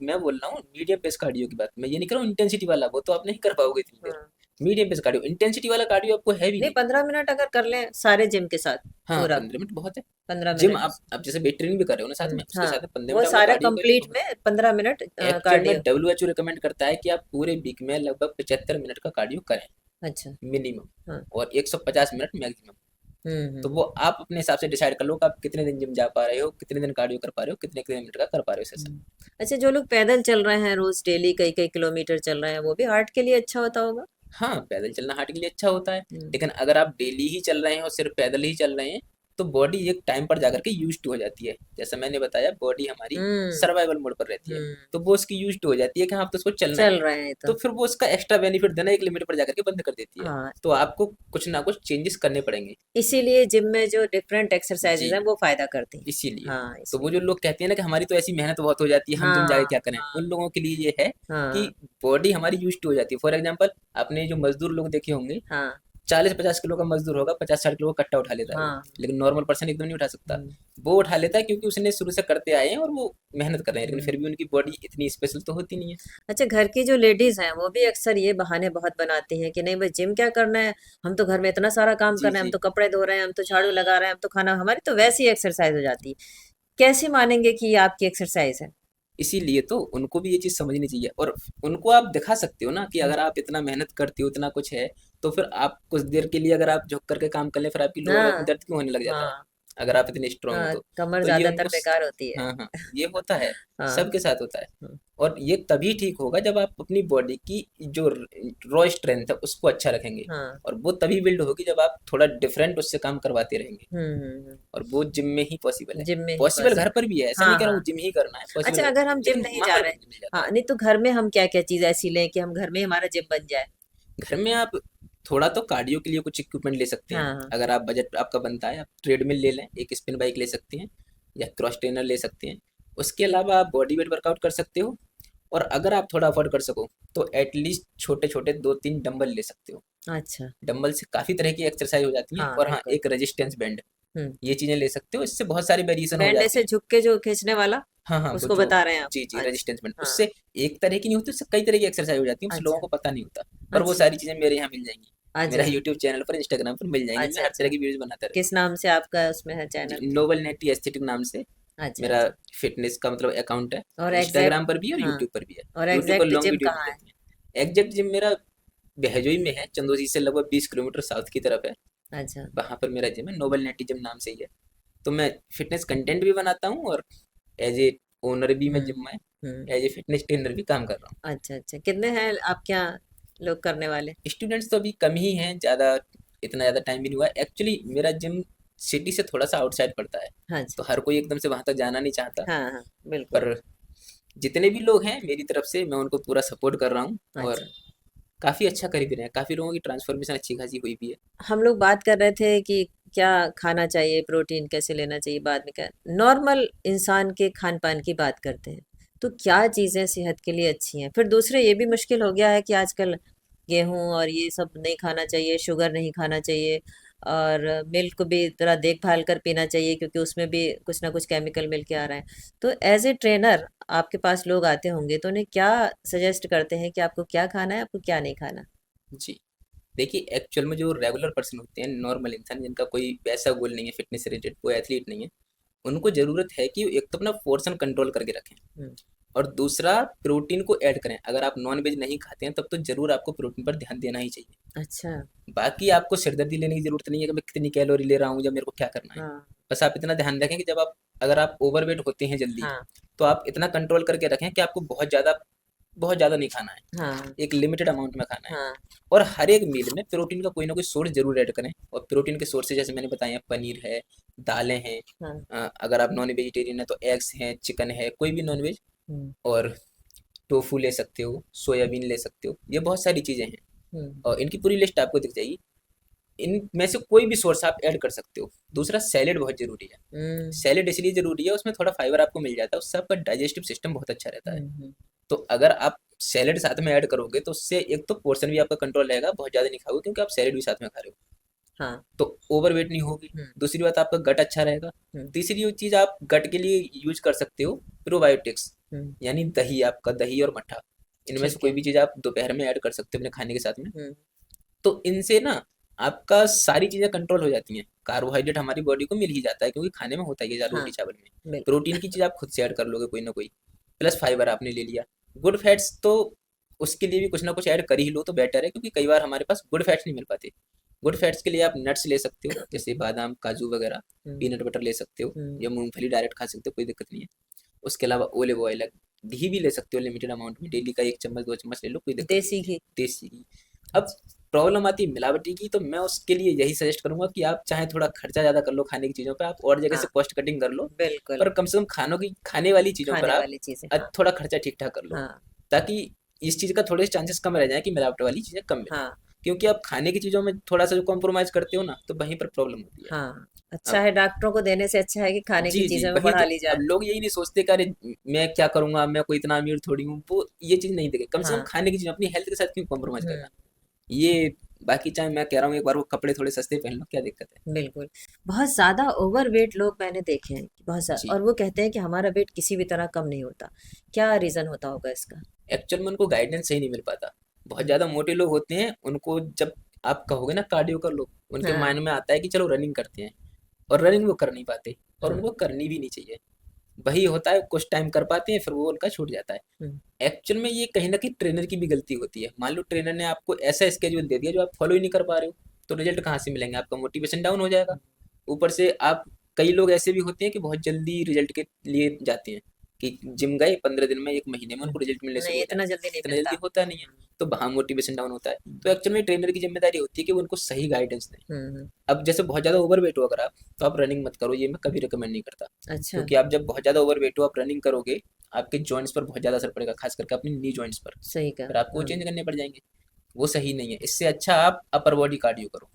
मैं बोल रहा हूँ मीडियम पेस कार्डियो की बात। मैं ये नहीं कर रहा हूँ इंटेंसिटी वाला, वो तो आप नहीं कर पाओगे इतनी देर। हाँ। मीडियम पेस कार्डियो, इंटेंसिटी वाला कार्डियो आपको है भी नहीं, नहीं। 15 मिनट अगर कर लें सारे जिम के साथ हाँ, पूरा। 15 मिनट बहुत है। पंद्रह जिम मिनट आप जैसे वेट ट्रेनिंग भी कर रहे हो ना साथ में, उसके हाँ, साथ में 15 मिनट वो अपना सारा कार्डियो कर लिए, कंप्लीट बहुत में 15 मिनट है। एक्चुअल में cardio. W H O recommend करता है कि आप पूरे वीक में लगभग 75 मिनट का कार्डियो करें अच्छा। मिनिमम, हाँ। और 150 मिनट मैक्सिमम। तो हम्म। वो आप अपने हिसाब से डिसाइड कर लो कि आप कितने दिन जिम जा पा रहे हो, कितने दिन कार्डियो कर पा रहे हो, कितने कितने मिनट का कर पा रहे हो सेशन। हम्म। अच्छा, जो लोग पैदल चल रहे हैं रोज डेली कई कई किलोमीटर चल रहे हैं, वो भी हार्ट के लिए अच्छा होता होगा? हाँ, पैदल चलना हार्ट के लिए अच्छा होता है। हम्म। लेकिन अगर आप डेली ही चल रहे हैं और सिर्फ पैदल ही चल रहे हैं तो बॉडी एक टाइम पर जाकर के यूज्ड हो जाती है। जैसा मैंने बताया, बॉडी हमारी हम्म। सर्वाइवल मोड पर रहती है। हम्म। तो वो उसकी यूज्ड हो जाती है कि हाँ, अब तो उसको चलना ही चल है। रहे हैं तो तो। फिर वो उसका एक्स्ट्रा बेनिफिट देना एक लिमिट पर जाकर के बंद कर देती है। हाँ। तो आपको कुछ ना कुछ चेंजेस करने पड़ेंगे। इसीलिए जिम में जो डिफरेंट एक्सरसाइजेज जी, हैं वो फायदा करती हैं। इसीलिए। हाँ, तो वो इसीलिए। जो लोग कहते हैं ना कि हमारी तो ऐसी मेहनत बहुत हो जाती है, हम जिम जाके हाँ। क्या करें, हाँ। उन लोगों के लिए ये है कि हाँ। बॉडी हमारी यूज्ड हो जाती है। फॉर एग्जांपल, आपने जो मजदूर लोग देखे होंगे, हाँ। 40-50 किलो का मजदूर होगा, 50-60 किलो का कट्टा उठा लेता है वो। हाँ। लेकिन नॉर्मल पर्सन एकदम नहीं उठा सकता। हम्म। वो उठा लेता है क्योंकि उसने शुरू से करते आए हैं और वो मेहनत कर रहे हैं, लेकिन हम्म। फिर भी उनकी बॉडी इतनी स्पेशल तो होती नहीं है। अच्छा, घर की जो लेडीज हैं वो भी अक्सर ये बहाने बहुत बनाती हैं कि नहीं भाई जिम क्या करना है, हम तो घर में इतना सारा काम कर जी रहे हैं, हम जी। तो कपड़े धो रहे हैं, हम तो झाड़ू लगा रहे हैं, हम तो खाना, हमारी तो वैसी एक्सरसाइज हो जाती है। कैसे मानेंगे कि ये आपकी एक्सरसाइज है? इसीलिए तो उनको भी ये चीज़ समझनी चाहिए, और उनको आप दिखा सकते हो ना कि हम्म। अगर आप इतना मेहनत करते हो, इतना कुछ है, तो फिर आप कुछ देर के लिए अगर आप झुक करके काम कर ले, फिर आपकी लोअर बैक में हाँ। दर्द क्यों होने लग जाता है, हाँ। अगर आप इतने स्ट्रांग हो हाँ, तो। कमर तो ये ज्यादातर उनको बेकार होती है। हाँ हाँ, ये होता है, हाँ। सबके साथ होता है। हाँ। और ये तभी ठीक होगा जब आप अपनी बॉडी की जो रॉ स्ट्रेंथ है उसको अच्छा रखेंगे, हाँ। और वो तभी बिल्ड होगी जब आप थोड़ा डिफरेंट उससे काम करवाते रहेंगे। हम्म। और वो जिम में ही पॉसिबल है। जिम में ही पॉसिबल घर पॉसिबल। पर भी है, ऐसा नहीं हाँ। कह रहा हाँ। हूँ जिम ही करना है, पॉसिबल अच्छा, घर पर अगर भी हम है, जिम लेकिन नहीं जा माहौल रहे हैं, मिल जाता हाँ, है। नहीं तो घर में हम क्या क्या चीज ऐसी लें कि हम घर में ही हमारा जिम बन जाए? घर में आप थोड़ा तो कार्डियो के लिए कुछ इक्विपमेंट ले सकते हैं। हाँ। हाँ। अगर आप बजट आपका बनता है, आप ट्रेडमिल ले लें, एक स्पिन बाइक ले सकते हैं, या क्रॉस ट्रेनर ले सकते हैं। उसके अलावा आप बॉडी वेट वर्कआउट कर सकते हो, और अगर आप थोड़ा अफोर्ड कर सको तो एटलीस्ट छोटे छोटे 2-3 डंबल ले सकते हो। अच्छा। डंबल से काफ़ी तरह की एक्सरसाइज हो जाती हैं। हाँ, और हाँ, बिल्कुल। एक रेजिस्टेंस बैंड, हम्म। ये चीज़ें ले सकते हो, इससे बहुत सारी वेरिएशन हो बैंड जाती ऐसे हैं। झुक के जो खींचने वाला, हाँ हाँ, वो उसको जो, बता रहे हैं आप? जी जी, अच्छा। रेजिस्टेंस बैंड, हाँ। उससे एक तरह की नहीं होती, उससे कई तरह की एक्सरसाइज हो जाती है, उस लोगों अच्छा। को पता नहीं होता। पर वो अच्छा। सारी चीज़ें मेरे यहाँ मिल जाएंगी, मेरा अच्छा। यूट्यूब चैनल पर, इंस्टाग्राम पर मिल जाएंगी। मैं अच्छा। हर तरह अच्छा। की वीडियोस बनाता रहता किस हूँ। नाम से आपका उसमें है जी, चैनल? नोबल नेटी एस्थेटिक नाम से अच्छा। मेरा अच्छा। फिटनेस का मतलब अकाउंट है। और एग्जैक्ट? इंस्टाग्राम पर भी है और हाँ। यूट्यूब पर भी है। और यूट्यूब पर एग्जैक्ट लॉन्ग जिम वीडियो मिल कहाँ है? जाती है। एग्जैक्ट जिम मेरा बहजोई में है, चंदौसी से लगभग 20 किलोमीटर साउथ की तरफ है। अच्छा। वहाँ पर मेरा जिम है, नोबल नेटी जिम नाम से ही है। तो मैं फिटनेस कंटेंट भी बनाता हूँ, और एज ए ओनर भी मैं हम्म। जिम में हम्म। एज ए फिटनेस ट्रेनर भी काम कर रहा हूँ। अच्छा अच्छा, कितने हैं आपके यहाँ लोग करने वाले? स्टूडेंट्स तो अभी कम ही हैं, ज़्यादा इतना ज़्यादा टाइम भी नहीं हुआ एक्चुअली। मेरा जिम सिटी से थोड़ा सा आउटसाइड पड़ता है, हाँ जी। तो हर कोई एकदम से वहाँ तक जाना नहीं चाहता। हाँ हाँ, बिल्कुल। पर जितने भी लोग हैं मेरी तरफ से, मैं उनको पूरा सपोर्ट कर रहा हूँ। और अच्छा। काफ़ी अच्छा कर भी रहे हैं, काफ़ी लोगों की ट्रांसफॉर्मेशन अच्छी खासी हुई भी है। हम लोग बात कर रहे थे कि क्या खाना चाहिए, प्रोटीन कैसे लेना चाहिए, बाद में क्या नॉर्मल इंसान के खान पान की बात करते हैं। तो क्या चीज़ें सेहत के लिए अच्छी हैं? फिर दूसरे ये भी मुश्किल हो गया है कि आजकल गेहूं और ये सब नहीं खाना चाहिए, शुगर नहीं खाना चाहिए, और मिल्क भी थोड़ा देखभाल कर पीना चाहिए क्योंकि उसमें भी कुछ ना कुछ केमिकल मिल के आ रहा है। तो एज ए ट्रेनर आपके पास लोग आते होंगे तो उन्हें क्या सजेस्ट करते हैं कि आपको क्या खाना है, आपको क्या नहीं खाना? जी, देखिए एक्चुअल में जो रेगुलर पर्सन होते हैं, नॉर्मल इंसान जिनका कोई पैसा गोल नहीं है, फिटनेस रिलेटेड कोई एथलीट नहीं है, उनको ज़रूरत है कि एक तो अपना पोर्शन कंट्रोल करके रखें, हम्म। और दूसरा प्रोटीन को ऐड करें। अगर आप नॉन वेज नहीं खाते हैं तब तो ज़रूर आपको प्रोटीन पर ध्यान देना ही चाहिए। अच्छा। बाकी आपको सिरदर्दी लेने की ज़रूरत नहीं है कि मैं कितनी कैलोरी ले रहा हूँ या मेरे को क्या करना है। हाँ बस आप इतना ध्यान रखें कि जब आप, अगर आप ओवरवेट होते हैं जल्दी, हाँ तो आप इतना कंट्रोल करके रखें कि आपको बहुत ज़्यादा नहीं खाना है, हाँ एक लिमिटेड अमाउंट में खाना है। हाँ। और हर एक मील में प्रोटीन का कोई ना कोई सोर्स जरूर ऐड करें। और प्रोटीन के सोर्सेज जैसे मैंने बताए हैं, पनीर है, दालें हैं, हाँ। अगर आप नॉन वेजिटेरियन है तो एग्स हैं, चिकन है, कोई भी नॉन वेज। हम्म। और टोफू ले सकते हो, सोयाबीन ले सकते हो, ये बहुत सारी चीज़ें हैं हम्म। और इनकी पूरी लिस्ट आपको दिख जाएगी। इनमें से कोई भी सोर्स आप ऐड कर सकते हो। दूसरा, सैलेड बहुत ज़रूरी है। हम्म। सैलेड इसलिए ज़रूरी है, उसमें थोड़ा फाइबर आपको मिल जाता है, उससे आपका डाइजेस्टिव सिस्टम बहुत अच्छा रहता है। हम्म। तो अगर आप सैलेड साथ में ऐड करोगे तो उससे एक तो पोर्शन भी आपका कंट्रोल रहेगा, बहुत ज़्यादा नहीं खाओगे क्योंकि आप सैलेड भी साथ में खा रहे हो, हाँ। तो ओवरवेट नहीं होगी। हम्म। दूसरी बात, आपका गट अच्छा रहेगा। हम्म। तीसरी चीज़ आप गट के लिए यूज कर सकते हो प्रोबायोटिक्स, हम्म। यानी दही, आपका दही और मट्ठा, इनमें से ठीक कोई है। भी चीज़ आप दोपहर में ऐड कर सकते हो अपने खाने के साथ में। हम्म। तो इनसे ना आपका सारी चीज़ें कंट्रोल हो जाती हैं। कार्बोहाइड्रेट हमारी बॉडी को मिल ही जाता है क्योंकि खाने में होता ही है हाँ, रोटी चावल में। बिल्कुल। प्रोटीन की चीज़ आप खुद से ऐड कर लोगे कोई ना कोई, प्लस फाइबर आपने ले लिया। गुड फैट्स तो उसके लिए भी कुछ ना कुछ ऐड कर ही लो तो बेटर है, क्योंकि कई बार हमारे पास गुड फैट्स नहीं मिल पाते। गुड फैट्स के लिए आप नट्स ले सकते हो, जैसे बादाम, काजू वगैरह। हम्म। पीनट बटर ले सकते हो, हम्म। या मूंगफली डायरेक्ट खा सकते हो, कोई दिक्कत नहीं है। उसके अलावा ओलिव ऑयल है, घी भी ले सकते हो लिमिटेड अमाउंट में, डेली का 1 चम्मच 2 चम्मच ले लो, कोई दिक्कत नहीं देसी होती है। घी। देसी घी। अब अच्छा। प्रॉब्लम आती है मिलावटी की, तो मैं उसके लिए यही सजेस्ट करूंगा कि आप चाहे थोड़ा खर्चा ज़्यादा कर लो खाने की चीज़ों पे, आप और जगह हाँ, से कॉस्ट कटिंग कर लो, बिल्कुल। पर कम से कम खाने वाली चीज़ों पर खाने आप वाली चीजें, हाँ। थोड़ा खर्चा ठीक ठाक कर लो, हाँ। ताकि इस चीज़ का थोड़े से चांसेस कम रह जाए कि मिलावट वाली चीज़ें कम मिले। हाँ। क्योंकि आप खाने की चीज़ों में थोड़ा सा जो कॉम्प्रोमाइज़ करते हो ना, तो वहीं पर प्रॉब्लम होती है। हाँ, अच्छा अब है, डॉक्टरों को देने से अच्छा है कि खाने की जी, जी, चीजों में वही बढ़ा तो। ली अब जाए। लोग यही नहीं सोचते कि अरे मैं क्या करूँगा, मैं कोई इतना अमीर थोड़ी हूँ, वो ये चीज़ नहीं देखे। कम से कम हाँ। खाने की चीज़, अपनी हेल्थ के साथ क्यों कॉम्प्रोमाइज़ हम्म। करना? ये बाकी चाहे मैं कह रहा हूँ एक बार वो कपड़े थोड़े सस्ते पहन लो, क्या दिक्कत है? बिल्कुल। बहुत ज्यादा ओवरवेट लोग मैंने देखे हैं कि बहुत ज्यादा, जी, और वो कहते हैं कि हमारा वेट किसी भी तरह कम नहीं होता। क्या रीजन होता होगा इसका? एक्चुअल में उनको गाइडेंस सही नहीं मिल पाता। बहुत हम्म। ज़्यादा मोटे लोग होते हैं, उनको जब आप कहोगे ना कार्डियो कर लो, उनके हाँ। माइंड में आता है कि चलो रनिंग करते हैं, और रनिंग वो कर नहीं पाते, और हाँ। उनको करनी भी नहीं चाहिए। वही होता है, कुछ टाइम कर पाते हैं फिर वो उनका छूट जाता है। हम्म। एक्चुअल में ये कहीं न कहीं ट्रेनर की भी गलती होती है। मान लो ट्रेनर ने आपको ऐसा स्केड्यूल दे दिया जो आप फॉलो ही नहीं कर पा रहे हो, तो रिजल्ट कहाँ से मिलेंगे? आपका मोटिवेशन डाउन हो जाएगा। ऊपर से आप, कई लोग ऐसे भी होते हैं कि बहुत जल्दी रिजल्ट के लिए जाते हैं, कि जिम गए 15 दिन में, 1 महीने में हम्म। उनको रिजल्ट मिलने शुरू नहीं, हो इतना जाएंगे। जल्दी नहीं इतना मिलता। जल्दी होता नहीं है, तो वहाँ मोटिवेशन डाउन होता है। तो एक्चुअल में ट्रेनर की जिम्मेदारी होती है कि वो उनको सही गाइडेंस दें। हम्म। अब जैसे बहुत ज़्यादा ओवरवेट हो अगर आप, तो आप रनिंग मत करो, ये मैं कभी रिकमेंड नहीं करता। अच्छा। क्योंकि आप जब बहुत ज़्यादा ओवरवेट हो, आप रनिंग करोगे, आपके जॉइंट्स पर बहुत ज़्यादा असर पड़ेगा, खास करके अपनी नी जॉइंट्स पर। सही फिर कहा, आपको वो हाँ। चेंज करने पड़ जाएंगे, वो सही नहीं है। इससे अच्छा आप अपर बॉडी कार्डियो करो,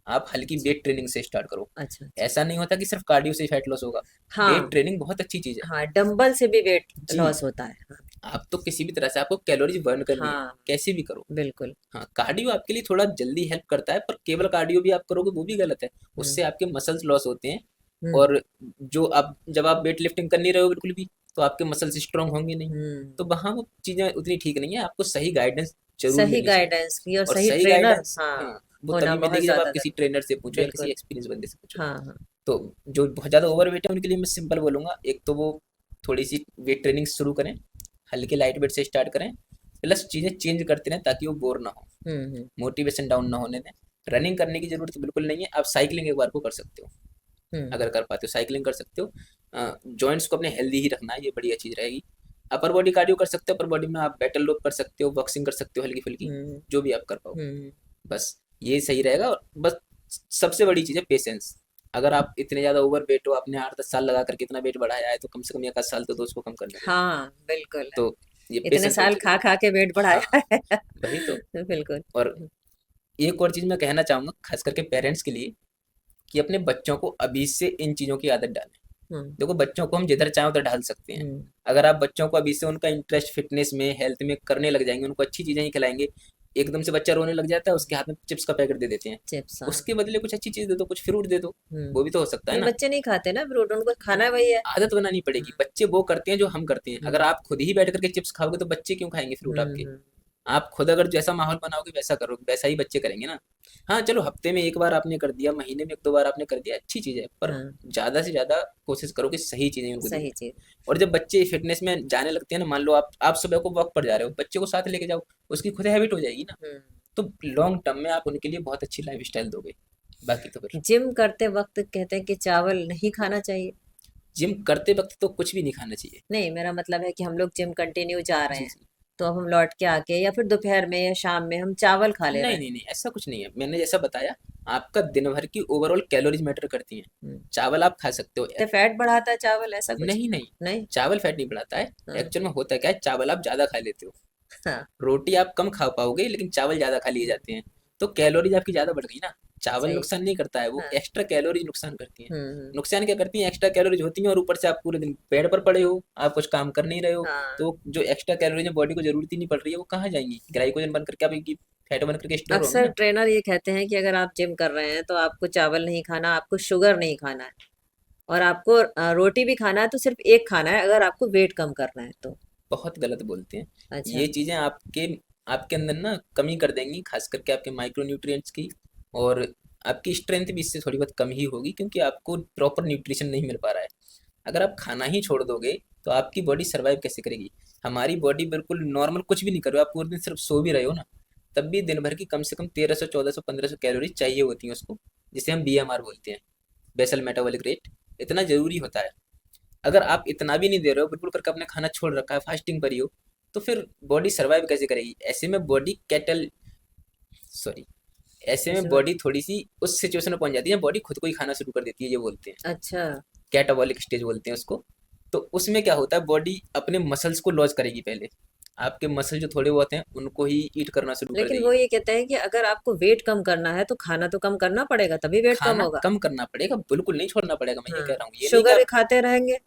आप हल्की अच्छा। वेट ट्रेनिंग से स्टार्ट करो। अच्छा। अच्छा। ऐसा नहीं होता कि सिर्फ कार्डियो से ही फैट लॉस होगा। वेट हाँ। ट्रेनिंग बहुत अच्छी चीज़ है। हाँ, डंबल से भी वेट जी, लॉस होता है, हाँ। आप तो किसी भी तरह से आपको कैलोरीज बर्न करनी है, हाँ, कैसे भी करो। बिल्कुल। हाँ, कार्डियो आपके लिए थोड़ा जल्दी हेल्प करता है, पर केवल कार्डियो भी आप करोगे वो भी गलत है। हम्म। उससे आपके मसल्स लॉस होते हैं। हम्म। और जो आप, जब आप वेट लिफ्टिंग कर नहीं रहे हो बिल्कुल भी, तो आपके मसल्स स्ट्रांग होंगे नहीं। हम्म। तो वहाँ वो चीज़ें उतनी ठीक नहीं है, आपको सही गाइडेंस ज़रूर सही मिलनी चाहिए। गाइडेंस की और और सही सही ट्रेनर, गाइडेंस, हाँ, हाँ, वो होना तभी बहुत मिलेगी जब आप ज्यादा किसी जरूरी। ट्रेनर से पूछो या किसी बिल्कुल। एक्सपीरियंस बंदे से पूछो। हाँ हाँ। तो जो बहुत ज़्यादा ओवरवेट है उनके लिए मैं सिंपल बोलूँगा, एक तो वो थोड़ी सी वेट ट्रेनिंग शुरू करें, हल्के लाइट वेट से स्टार्ट करें, प्लस चीज़ें चेंज करते रहें ताकि वो बोर ना हो, हम्म। मोटिवेशन डाउन ना होने दें। रनिंग करने की ज़रूरत बिल्कुल नहीं है, आप साइकिलिंग एक बार को कर सकते हो, हम्म। अगर कर पाते हो साइकिलिंग कर सकते हो। जॉइंट्स को अपने हेल्दी ही रखना है, ये बढ़िया चीज़ रहेगी। अपर बॉडी कार्डियो कर सकते हो, अपर बॉडी में आप बैटल रोप कर सकते हो, बॉक्सिंग कर सकते हो हल्की फुल्की, हम्म। जो भी आप कर पाओ। हम्म। बस ये सही रहेगा। और बस सबसे बड़ी चीज़ है पेशेंस। अगर आप इतने ज़्यादा ओवर वेट हो, आपने 8-10 साल लगा करके इतना वेट बढ़ाया है, तो कम से कम 1 आध साल तो उसको कम करने दो। हाँ बिल्कुल। तो ये इतने पेशेंस बहुत साल खा ज़रूरी खा के वेट है। हाँ, बढ़ाया है। वही तो। बिल्कुल। और एक और चीज़ मैं कहना चाहूँगा खास करके पेरेंट्स के लिए, कि अपने बच्चों को अभी से इन चीज़ों की आदत डालें। हम्म। देखो, बच्चों को हम जिधर चाहें उधर ढाल सकते हैं। हम्म। अगर आप बच्चों को अभी से उनका इंटरेस्ट फिटनेस में, हेल्थ में करने लग जाएंगे, उनको अच्छी चीज़ें ही खिलाएंगे। एकदम से बच्चा रोने लग जाता है, उसके हाथ में चिप्स का पैकेट दे देते हैं। चिप्स, हाँ। उसके बदले कुछ अच्छी चीज़ दे दो, कुछ फ्रूट दे दो। वो भी तो हो सकता है नहीं, ना। बच्चे नहीं खाते ना फ्रूट, उनको खाना वही है। आदत बनानी पड़ेगी। हम्म। बच्चे वो करते हैं जो हम करते हैं। अगर हम्म। आप खुद ही बैठ करके चिप्स खाओगे तो बच्चे क्यों खाएंगे फ्रूट आपके? हम्म। आप खुद अगर जैसा माहौल बनाओगे वैसा करोगे, वैसा ही बच्चे करेंगे ना। हाँ चलो, हफ्ते में एक बार आपने कर दिया, महीने में एक दो बार आपने कर दिया, अच्छी चीज़ है, पर हाँ, ज़्यादा से ज़्यादा कोशिश करो कि सही चीज़ें उनको दी सही जाए। चीज। और जब बच्चे फिटनेस में जाने लगते हैं ना, मान लो आप सुबह को वॉक पर जा रहे हो, बच्चे को साथ लेके जाओ, उसकी खुद हैबिट हो जाएगी ना। हम्म। तो लॉन्ग टर्म में आप उनके लिए बहुत अच्छी लाइफ स्टाइल दोगे। बाकी तो फिर जिम करते वक्त कहते हैं कि चावल नहीं खाना चाहिए। जिम करते वक्त तो कुछ भी नहीं खाना चाहिए। नहीं, मेरा मतलब है कि हम लोग जिम कंटिन्यू जा रहे जी हैं, जी। तो अब हम लौट के आके या फिर दोपहर में या शाम में हम चावल खा ले रहे नहीं हैं। नहीं नहीं, ऐसा कुछ नहीं है। मैंने जैसा बताया, आपका दिन भर की ओवरऑल कैलोरीज मैटर करती हैं। हम्म। चावल आप खा सकते हो। तो फैट बढ़ाता है चावल, ऐसा कुछ? नहीं नहीं, नहीं। चावल फैट नहीं बढ़ाता है। हाँ। एक्चुअल में होता क्या है, चावल आप ज़्यादा खा लेते हो। हाँ। रोटी आप कम खा पाओगे, लेकिन चावल ज़्यादा खा लिए हम्म। जाते हैं। तो कैलोरीज आपकी ज़्यादा बढ़ गई ना। चावल सही। नुकसान नहीं करता है, वो हाँ। एक्स्ट्रा कैलोरीज नुकसान करती हैं। हम्म। नुकसान क्या करती हैं? एक्स्ट्रा कैलोरीज होती हैं, और ऊपर से आप पूरे दिन बेड पर पड़े हो, आप कुछ काम कर नहीं रहे हो। हाँ। तो जो एक्स्ट्रा कैलोरीज बॉडी को जरूरत ही नहीं पड़ रही है, वो कहाँ जाएंगी? ग्लाइकोजन बन करके आपकी फैट बन करके स्टोर होंगी अक्सर ना। ट्रेनर ये कहते हैं कि अगर आप जिम कर रहे हैं तो आपको चावल नहीं खाना, आपको शुगर नहीं खाना है, और आपको रोटी भी खाना है तो सिर्फ एक खाना है अगर आपको वेट कम करना है तो। बहुत गलत बोलते हैं। अच्छा। ये चीज़ें आपके आपके अंदर ना कमी कर देंगी, खास करके आपके माइक्रो न्यूट्रिएंट्स की। और आपकी स्ट्रेंथ भी इससे थोड़ी बहुत कम ही होगी, क्योंकि आपको प्रॉपर न्यूट्रिशन नहीं मिल पा रहा है। अगर आप खाना ही छोड़ दोगे तो आपकी बॉडी सर्वाइव कैसे करेगी? हमारी बॉडी बिल्कुल नॉर्मल कुछ भी नहीं कर रहे हो, आप पूरे दिन सिर्फ सो भी रहे हो ना, तब भी दिन भर की कम से कम 1300 1400 1500 कैलोरी चाहिए होती हैं उसको, जिसे हम बीएमआर बोलते हैं, बेसल मेटाबॉलिक रेट। इतना जरूरी होता है। अगर आप इतना भी नहीं दे रहे हो, बिल्कुल करके आपने खाना छोड़ रखा है, फास्टिंग पर ही हो, तो फिर बॉडी सर्वाइव कैसे करेगी? ऐसे में बॉडी कैटल सॉरी ऐसे में इसमें। बॉडी थोड़ी सी उस सिचुएशन में पहुंच जाती है, बॉडी खुद को ही खाना शुरू कर देती है, ये बोलते हैं अच्छा। कैटाबॉलिक स्टेज बोलते हैं उसको। तो उसमें क्या होता है, बॉडी अपने मसल्स को लॉस करेगी पहले। आपके मसल जो थोड़े बहुत हैं उनको ही ईट करना शुरू कर लेकिन वो देगी। ये कहते हैं कि अगर आपको वेट कम करना है तो खाना तो कम करना पड़ेगा, तभी वेट कम खाना होगा। कम करना पड़ेगा, बिल्कुल नहीं छोड़ना पड़ेगा, मैं ये हाँ। कह रहा हूँ। ये नहीं कि शुगर आप खाते रहेंगे,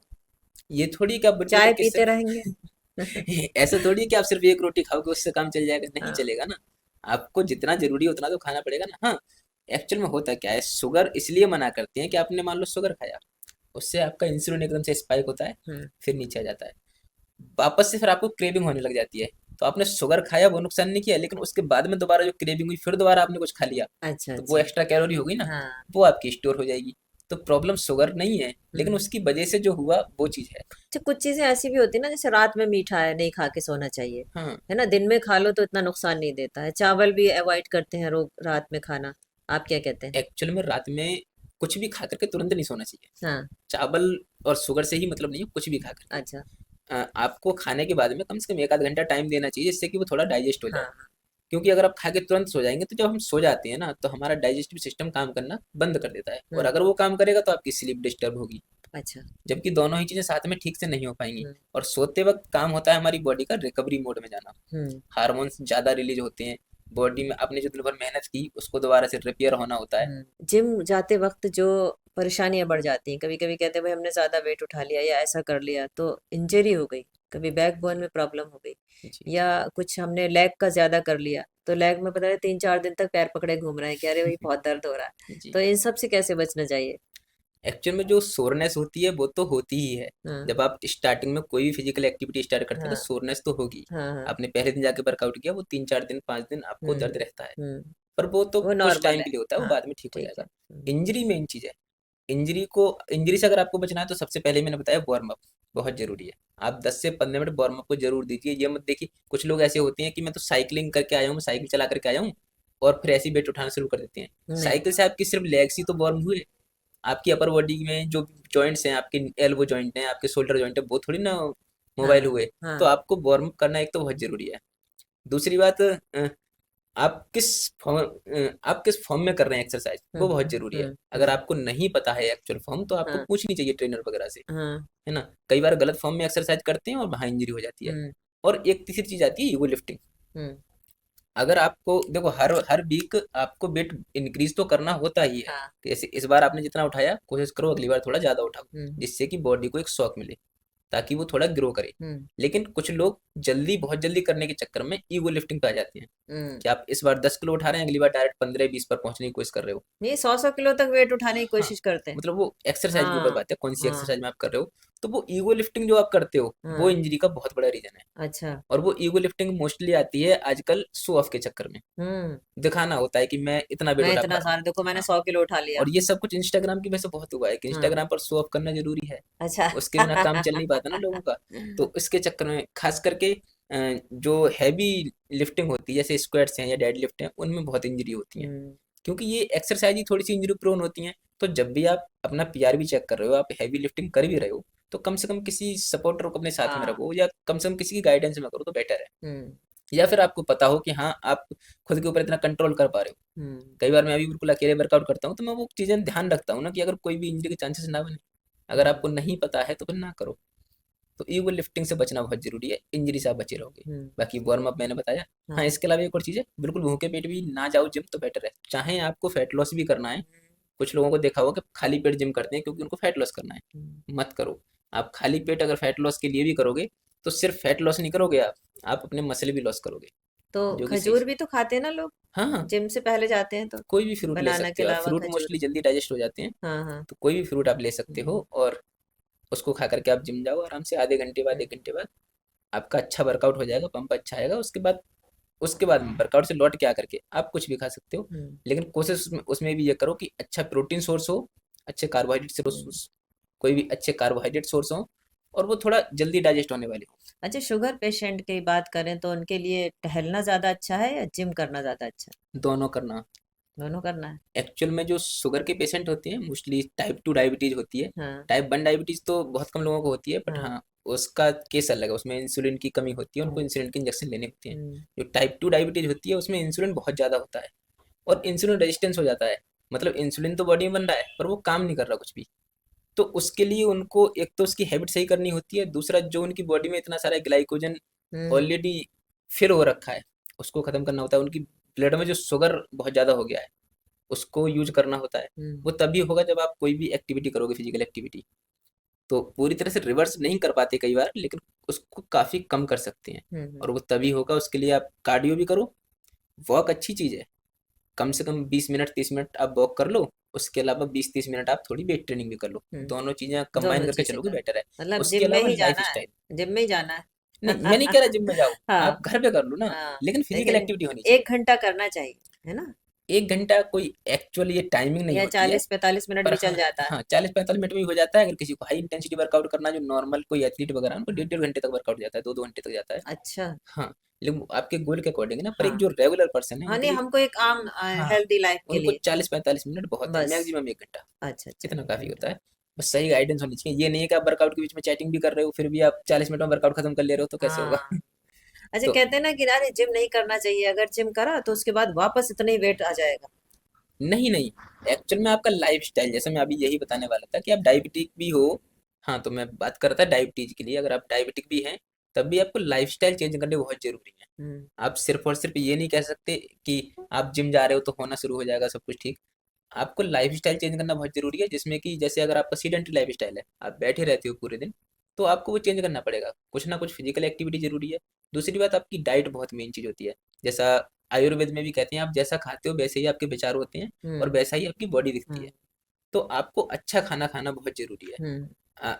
ये थोड़ी कि आप बिल्कुल चाय करके पीते सिर्फ रहेंगे। ऐसा थोड़ी है कि आप सिर्फ एक रोटी खाओगे उससे काम चल जाएगा, नहीं हाँ। चलेगा ना। आपको जितना जरूरी है उतना तो खाना पड़ेगा ना। हाँ, एक्चुअल में होता क्या है, शुगर इसलिए मना करते हैं कि आपने मान लो शुगर खाया, उससे आपका इंसुलिन एकदम से स्पाइक होता है, हम्म। फिर नीचे आ जाता है, वापस से फिर आपको क्रेविंग होने लग जाती है। तो आपने शुगर खाया, वो नुकसान नहीं किया, लेकिन उसके बाद में दोबारा जो क्रेविंग हुई, फिर दोबारा आपने कुछ खा लिया, अच्छा तो वो अच्छा। एक्स्ट्रा कैलोरी होगी ना, हाँ। वो आपकी स्टोर हो जाएगी। तो प्रॉब्लम शुगर नहीं है, लेकिन हम्म। उसकी वजह से जो हुआ वो चीज़ है। अच्छा, कुछ चीजें ऐसी भी होती है ना, जैसे रात में मीठा है नहीं खा के सोना चाहिए, हाँ, है ना, दिन में खा लो तो इतना नुकसान नहीं देता है। चावल भी अवॉइड करते हैं लोग रात में खाना, आप क्या कहते हैं? एक्चुअल में रात में कुछ भी खा करके तुरंत नहीं सोना चाहिए। हाँ। चावल और शुगर से ही मतलब नहीं है, कुछ भी खा करके। अच्छा। आपको खाने के बाद में कम से कम एक आध घंटा टाइम देना चाहिए, जिससे कि वो थोड़ा डाइजेस्ट हो जाए। हाँ। क्योंकि अगर आप खा के तुरंत सो जाएंगे, तो जब हम सो जाते हैं ना, तो हमारा डाइजेस्टिव सिस्टम काम करना बंद कर देता है, और हम्म। अगर वो काम करेगा तो आपकी स्लीप डिस्टर्ब होगी। अच्छा। जबकि दोनों ही चीज़ें साथ में ठीक से नहीं हो पाएंगी। हम्म। और सोते वक्त काम होता है हमारी बॉडी का रिकवरी मोड में जाना। हम्म। हार्मोन्स ज़्यादा रिलीज होते हैं बॉडी में, आपने जो दिन भर मेहनत की उसको दोबारा से रिपेयर होना होता है। जिम जाते वक्त जो परेशानियां बढ़ जाती हैं, कभी कभी कहते हैं भाई हमने ज्यादा वेट उठा लिया या ऐसा कर लिया तो इंजरी हो गई, कभी बैक बोन में प्रॉब्लम हो गई, जी या कुछ हमने लेग का ज्यादा कर लिया तो लेग में पता है 3-4 दिन तक पैर पकड़े घूम रहे हैं कि अरे भाई बहुत दर्द हो रहा है, जी। तो इन सब से कैसे बचना चाहिए? एक्चुअल में जो सोरनेस होती है वो तो होती ही है। हाँ। जब आप स्टार्टिंग में कोई भी फिजिकल एक्टिविटी स्टार्ट करते हैं तो हाँ। सोरनेस तो होगी। हाँ। हाँ। आपने पहले दिन जाके वर्कआउट किया, वो 3-4 दिन 5 दिन आपको हम्म। दर्द रहता है, हम्म। पर वो तो वो कुछ नॉर्मल टाइम है। के लिए होता है, वो हाँ। बाद में ठीक हो ठीक जाएगा। है। इंजरी मेन चीज़ है। इंजरी से अगर आपको बचना है तो सबसे पहले मैंने बताया वार्म अप बहुत जरूरी है। आप 10 से 15 मिनट वार्म अप को जरूर दीजिए। ये मत देखिए, कुछ लोग ऐसे होते हैं कि मैं तो साइकिलिंग करके आया हूँ, मैं साइकिल चला करके आया हूँ, और फिर ऐसी वेट उठाना शुरू कर देते हैं। नहीं। साइकिल से आपकी सिर्फ लेग्स ही तो वार्म हुए, आपकी अपर बॉडी में जो जॉइंट्स हैं, आपके एल्बो जॉइंट हैं, आपके शोल्डर जॉइंट है, वो थोड़ी ना मोबाइल हाँ हुए, तो हाँ आपको वार्म अप करना एक तो बहुत जरूरी है। दूसरी बात, आप किस फॉर्म आप किस फॉर्म में कर रहे हैं एक्सरसाइज, वो बहुत जरूरी है। अगर आपको नहीं पता है एक्चुअल फॉर्म, तो आपको हाँ पूछनी चाहिए ट्रेनर वगैरह से, हाँ है ना। कई बार गलत फॉर्म में एक्सरसाइज करते हैं और वहाँ इंजरी हो जाती है। हम्म और एक तीसरी चीज आती है ईगो लिफ्टिंग। हम्म अगर आपको देखो, हर हर वीक आपको वेट इंक्रीज तो करना होता ही है। हाँ जैसे इस बार आपने जितना उठाया, कोशिश करो अगली बार थोड़ा ज्यादा उठाओ, हम्म जिससे कि बॉडी को एक शॉक मिले, ताकि वो थोड़ा ग्रो करे। हम्म लेकिन कुछ लोग जल्दी, बहुत जल्दी करने के चक्कर में ईगो लिफ्टिंग पे आ जाते हैं, हम्म कि आप इस बार 10 किलो उठा रहे हैं, अगली बार डायरेक्ट 15-20 पर पहुंचने की कोशिश कर रहे हो। ये 100 100 किलो तक वेट उठाने की हाँ, कोशिश करते हैं। मतलब वो एक्सरसाइज के ऊपर हाँ बात है, कौन सी हाँ एक्सरसाइज में आप कर रहे हो। तो वो ईगो लिफ्टिंग जो आप करते हो, वो हाँ इंजरी का बहुत बड़ा रीजन है। अच्छा और वो ईगो लिफ्टिंग मोस्टली आती है आजकल शो ऑफ के चक्कर में। हम्म दिखाना होता है कि मैं इतना वेट मैं उठा इतना पा रहा हूँ। सारा देखो मैंने हाँ, 100 किलो उठा लिया। और ये सब कुछ इंस्टाग्राम की वजह से बहुत हुआ है, कि हाँ इंस्टाग्राम पर शो ऑफ करना जरूरी है। अच्छा उसके बिना काम चल नहीं पाता ना लोगों का। तो इसके चक्कर में खास करके जो हैवी लिफ्टिंग होती है, जैसे स्क्वाट्स हैं या डेड लिफ्ट हैं, उनमें बहुत इंजरी होती है। हम्म क्योंकि ये एक्सरसाइज ही थोड़ी सी इंजरी प्रोन होती हैं। तो जब भी आप अपना पीआरबी चेक कर रहे हो, आप हैवी लिफ्टिंग कर भी रहे हो, तो कम से कम किसी सपोर्टर को अपने साथ में हाँ रखो, या कम से कम किसी की गाइडेंस में करो तो बेटर है। हम्म या फिर आपको पता हो कि हाँ, आप खुद के ऊपर इतना कंट्रोल कर पा रहे हो। हम्म कई बार मैं अभी बिल्कुल अकेले वर्कआउट करता हूँ, तो मैं वो चीज़ें ध्यान रखता हूँ ना, कि अगर कोई भी इंजरी के चांसेस ना बने। अगर हम्म आपको नहीं पता है तो फिर ना करो। तो ईगो लिफ्टिंग से बचना बहुत जरूरी है, इंजरी से आप बचे रहोगे। हम्म, बाकी वार्म अप मैंने बताया। हाँ, हाँ इसके अलावा एक और चीज़ है, बिल्कुल भूखे पेट भी ना जाओ जिम तो बेटर है। चाहे आपको फैट लॉस भी करना है, कुछ लोगों को देखा होगा कि खाली पेट जिम करते हैं क्योंकि उनको फैट लॉस करना है। हम्म। मत करो। आप खाली पेट अगर फैट लॉस के लिए भी करोगे, तो सिर्फ फैट लॉस नहीं करोगे, आप अपने मसल भी लॉस करोगे, तो जो कि सही। खजूर भी तो खाते हैं ना लोग, हाँ हाँ, जिम से पहले जाते हैं तो। कोई भी फ्रूट ले बनाना के सकते हो आप। अलावा फ्रूट खजूर। मोस्टली जल्दी डाइजेस्ट हो जाते हैं। हाँ हाँ तो कोई भी फ्रूट आप ले सकते हो, हम्म और उसको खा करके आप जिम जाओ आराम से। आधे घंटे बाद, हम्म 1 घंटे बाद आपका अच्छा वर्कआउट हो जाएगा, पंप अच्छा आएगा। उसके बाद वर्कआउट से लौट के आकर के आप कुछ भी खा सकते हो। हम्म लेकिन कोशिश उसमें उसमें भी ये करो कि अच्छा प्रोटीन सोर्स हो, अच्छे कार्बोहाइड्रेट हम्म। सोर्स, कोई भी अच्छे कार्बोहाइड्रेट सोर्स हो, और वो थोड़ा जल्दी डाइजेस्ट होने वाले हो। अच्छा, शुगर पेशेंट की बात करें तो उनके लिए टहलना ज्यादा अच्छा है या जिम करना ज्यादा अच्छा है? दोनों करना। दोनों करना है। एक्चुअल में जो शुगर के पेशेंट होते हैं, मोस्टली टाइप 2 डायबिटीज होती है। हाँ टाइप 1 डायबिटीज तो बहुत कम लोगों को होती है, बट हाँ हाँ, उसका केस अलग है। उसमें इंसुलिन की कमी होती है, उनको हम्म इंसुलिन के इंजेक्शन लेने होते हैं। हम्म जो टाइप 2 डायबिटीज होती है, उसमें इंसुलिन बहुत ज़्यादा होता है, और इंसुलिन रेजिस्टेंस हो जाता है। मतलब इंसुलिन तो बॉडी में बन रहा है, पर वो काम नहीं कर रहा कुछ भी। तो उसके लिए उनको एक तो उसकी हैबिट सही करनी होती है, दूसरा जो उनकी बॉडी में इतना सारा ग्लाइकोजन हम्म ऑलरेडी फिल हो रखा है, उसको ख़त्म करना होता है। उनकी ब्लड में जो शुगर बहुत ज़्यादा हो गया है, उसको यूज करना होता है। हम्म वो तभी होगा जब आप कोई भी एक्टिविटी करोगे, फिजिकल एक्टिविटी। तो पूरी तरह से रिवर्स नहीं कर पाते कई बार, लेकिन उसको काफ़ी कम कर सकते हैं। हम्म। और वो तभी होगा, उसके लिए आप कार्डियो भी करो। वॉक अच्छी चीज़ है, कम से कम 20 मिनट 30 मिनट आप वॉक कर लो। उसके अलावा 20-30 मिनट आप थोड़ी वेट ट्रेनिंग भी कर लो। दोनों चीज़ें कंबाइन दोनों करके चीजें चलोगे कर, बेटर है। मतलब उसके जिम में अलावा ही लाइफ जाना है। स्टाइल। जिम में ही जाना नहीं, मैं नहीं कह रहा जिम में जाओ, हाँ आप घर पे कर लो ना। हाँ। लेकिन फिजिकल लेकिन एक्टिविटी होनी चाहिए। 1 घंटा करना चाहिए, है ना? 1 घंटा कोई एक्चुअल ये टाइमिंग नहीं या होती है। 40 45 मिनट पर भी हाँ, चल जाता है। हाँ, 40-45 मिनट में भी हो जाता है। अगर किसी को हाई इंटेंसिटी वर्कआउट करना है, जो नॉर्मल कोई एथलीट वगैरह है, उनको हाँ 1.5-1.5 घंटे तक वर्कआउट जाता है, 2-2 घंटे तक जाता है। अच्छा। हाँ, लेकिन वो आपके गोल के अकॉर्डिंग है ना। पर एक हाँ जो रेगुलर पर्सन है हाँ, उनके नहीं लिए, हमको एक आम हाँ, हेल्दी लाइफ के उनको लिए 40-45 मिनट बहुत है, बस। मैक्सिमम 1 घंटा। अच्छा अच्छा, इतना एक काफ़ी घंटा होता है। बस सही गाइडेंस होनी चाहिए। ये नहीं है कि आप वर्कआउट के बीच में चैटिंग भी कर रहे हो, फिर भी आप 40 मिनट में वर्कआउट खत्म कर ले रहे हो, तो कैसे होगा। हाँ। अच्छा, तो कहते हैं ना कि अरे जिम नहीं करना चाहिए, अगर जिम करा तो उसके बाद वापस इतना ही वेट आ जाएगा। नहीं नहीं, एक्चुअल में आपका लाइफ स्टाइल, जैसे मैं अभी यही बताने वाला था कि आप डायबिटिक भी हो। हाँ, तो मैं बात कर रहा था डायबिटीज के लिए। अगर आप डायबिटिक भी हैं, तब भी आपको लाइफ स्टाइल चेंज करने बहुत जरूरी है। हम्म आप सिर्फ और सिर्फ ये नहीं कह सकते कि आप जिम जा रहे हो तो होना शुरू हो जाएगा सब कुछ ठीक। आपको लाइफ स्टाइल चेंज करना बहुत जरूरी है, जिसमें कि जैसे अगर आपका सीडेंटरी लाइफ स्टाइल है, आप बैठे रहते हो पूरे दिन, तो आपको वो चेंज करना पड़ेगा। कुछ ना कुछ फिजिकल एक्टिविटी जरूरी है। दूसरी बात, आपकी डाइट बहुत मेन चीज़ होती है। जैसा आयुर्वेद में भी कहते हैं, आप जैसा खाते हो वैसे ही आपके विचार होते हैं, और हम्म वैसा ही आपकी बॉडी दिखती है। हम्म तो आपको अच्छा खाना खाना बहुत जरूरी है। हम्म।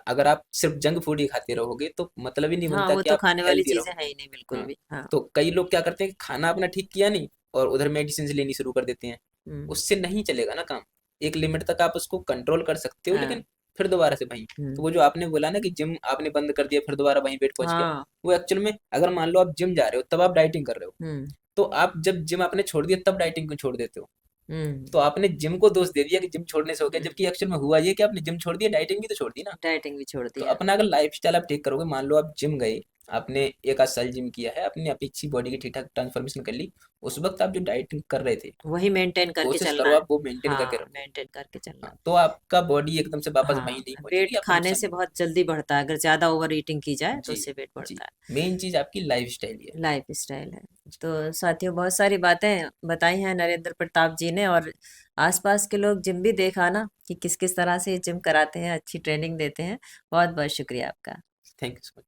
अगर आप सिर्फ जंक फूड ही खाते रहोगे, तो मतलब ही नहीं हाँ बनता वो कि तो आप खाने वाली हेल्दी चीजें है रहोगे। ही नहीं बिल्कुल हाँ, भी, हाँ। तो कई लोग क्या करते हैं कि खाना अपना ठीक किया नहीं, और उधर मेडिसिन लेनी शुरू कर देते हैं। हम्म उससे नहीं चलेगा ना काम। एक लिमिट तक आप उसको कंट्रोल कर सकते हो, लेकिन हाँ फिर दोबारा से वहीं। तो हम्म वो जो आपने बोला ना कि जिम आपने बंद कर दिया, फिर दोबारा वहीं वेट पहुंच गया, हाँ वो एक्चुअल में, अगर मान लो आप जिम जा रहे हो तब आप डाइटिंग कर रहे हो, हम्म तो आप जब जिम आपने छोड़ दिया तब डाइटिंग क्यों छोड़ देते हो। तो आपने जिम को दोष दे दिया कि जिम छोड़ने से हो गया, जबकि एक्चुअल में हुआ ये कि आपने जिम छोड़ दिया, डाइटिंग भी तो छोड़ दी ना। डाइटिंग भी छोड़ तो दिया। अपना अगर लाइफस्टाइल आप ठीक करोगे, मान लो आप जिम गए, आपने एक आध साल जिम किया है, आपने अपनी अच्छी बॉडी की ठीक ठाक ट्रांसफॉर्मेशन कर ली, उस वक्त आप जो डाइटिंग कर रहे थे, वही मेंटेन करके कोशिश चलना करो है। आप वो मेंटेन करके हाँ, रखो। मेंटेन करके चलना हाँ, है। तो आपका बॉडी एकदम से वापस हाँ, वहीं नहीं वेट पहुंचेगी, आपको खाने नुकसान से नहीं बहुत जल्दी बढ़ता है, अगर ज़्यादा ओवर ईटिंग की जाए होगा। तो जी। उससे वेट जी। बढ़ता है। मेन चीज आपकी लाइफ स्टाइल ही है। लाइफ स्टाइल है। तो साथियों, बहुत सारी बातें बताई हैं नरेंद्र प्रताप जी ने, और आसपास के लोग जिम भी देखा ना कि किस किस तरह से जिम कराते हैं, अच्छी ट्रेनिंग देते हैं। बहुत बहुत शुक्रिया आपका। Thank you so much.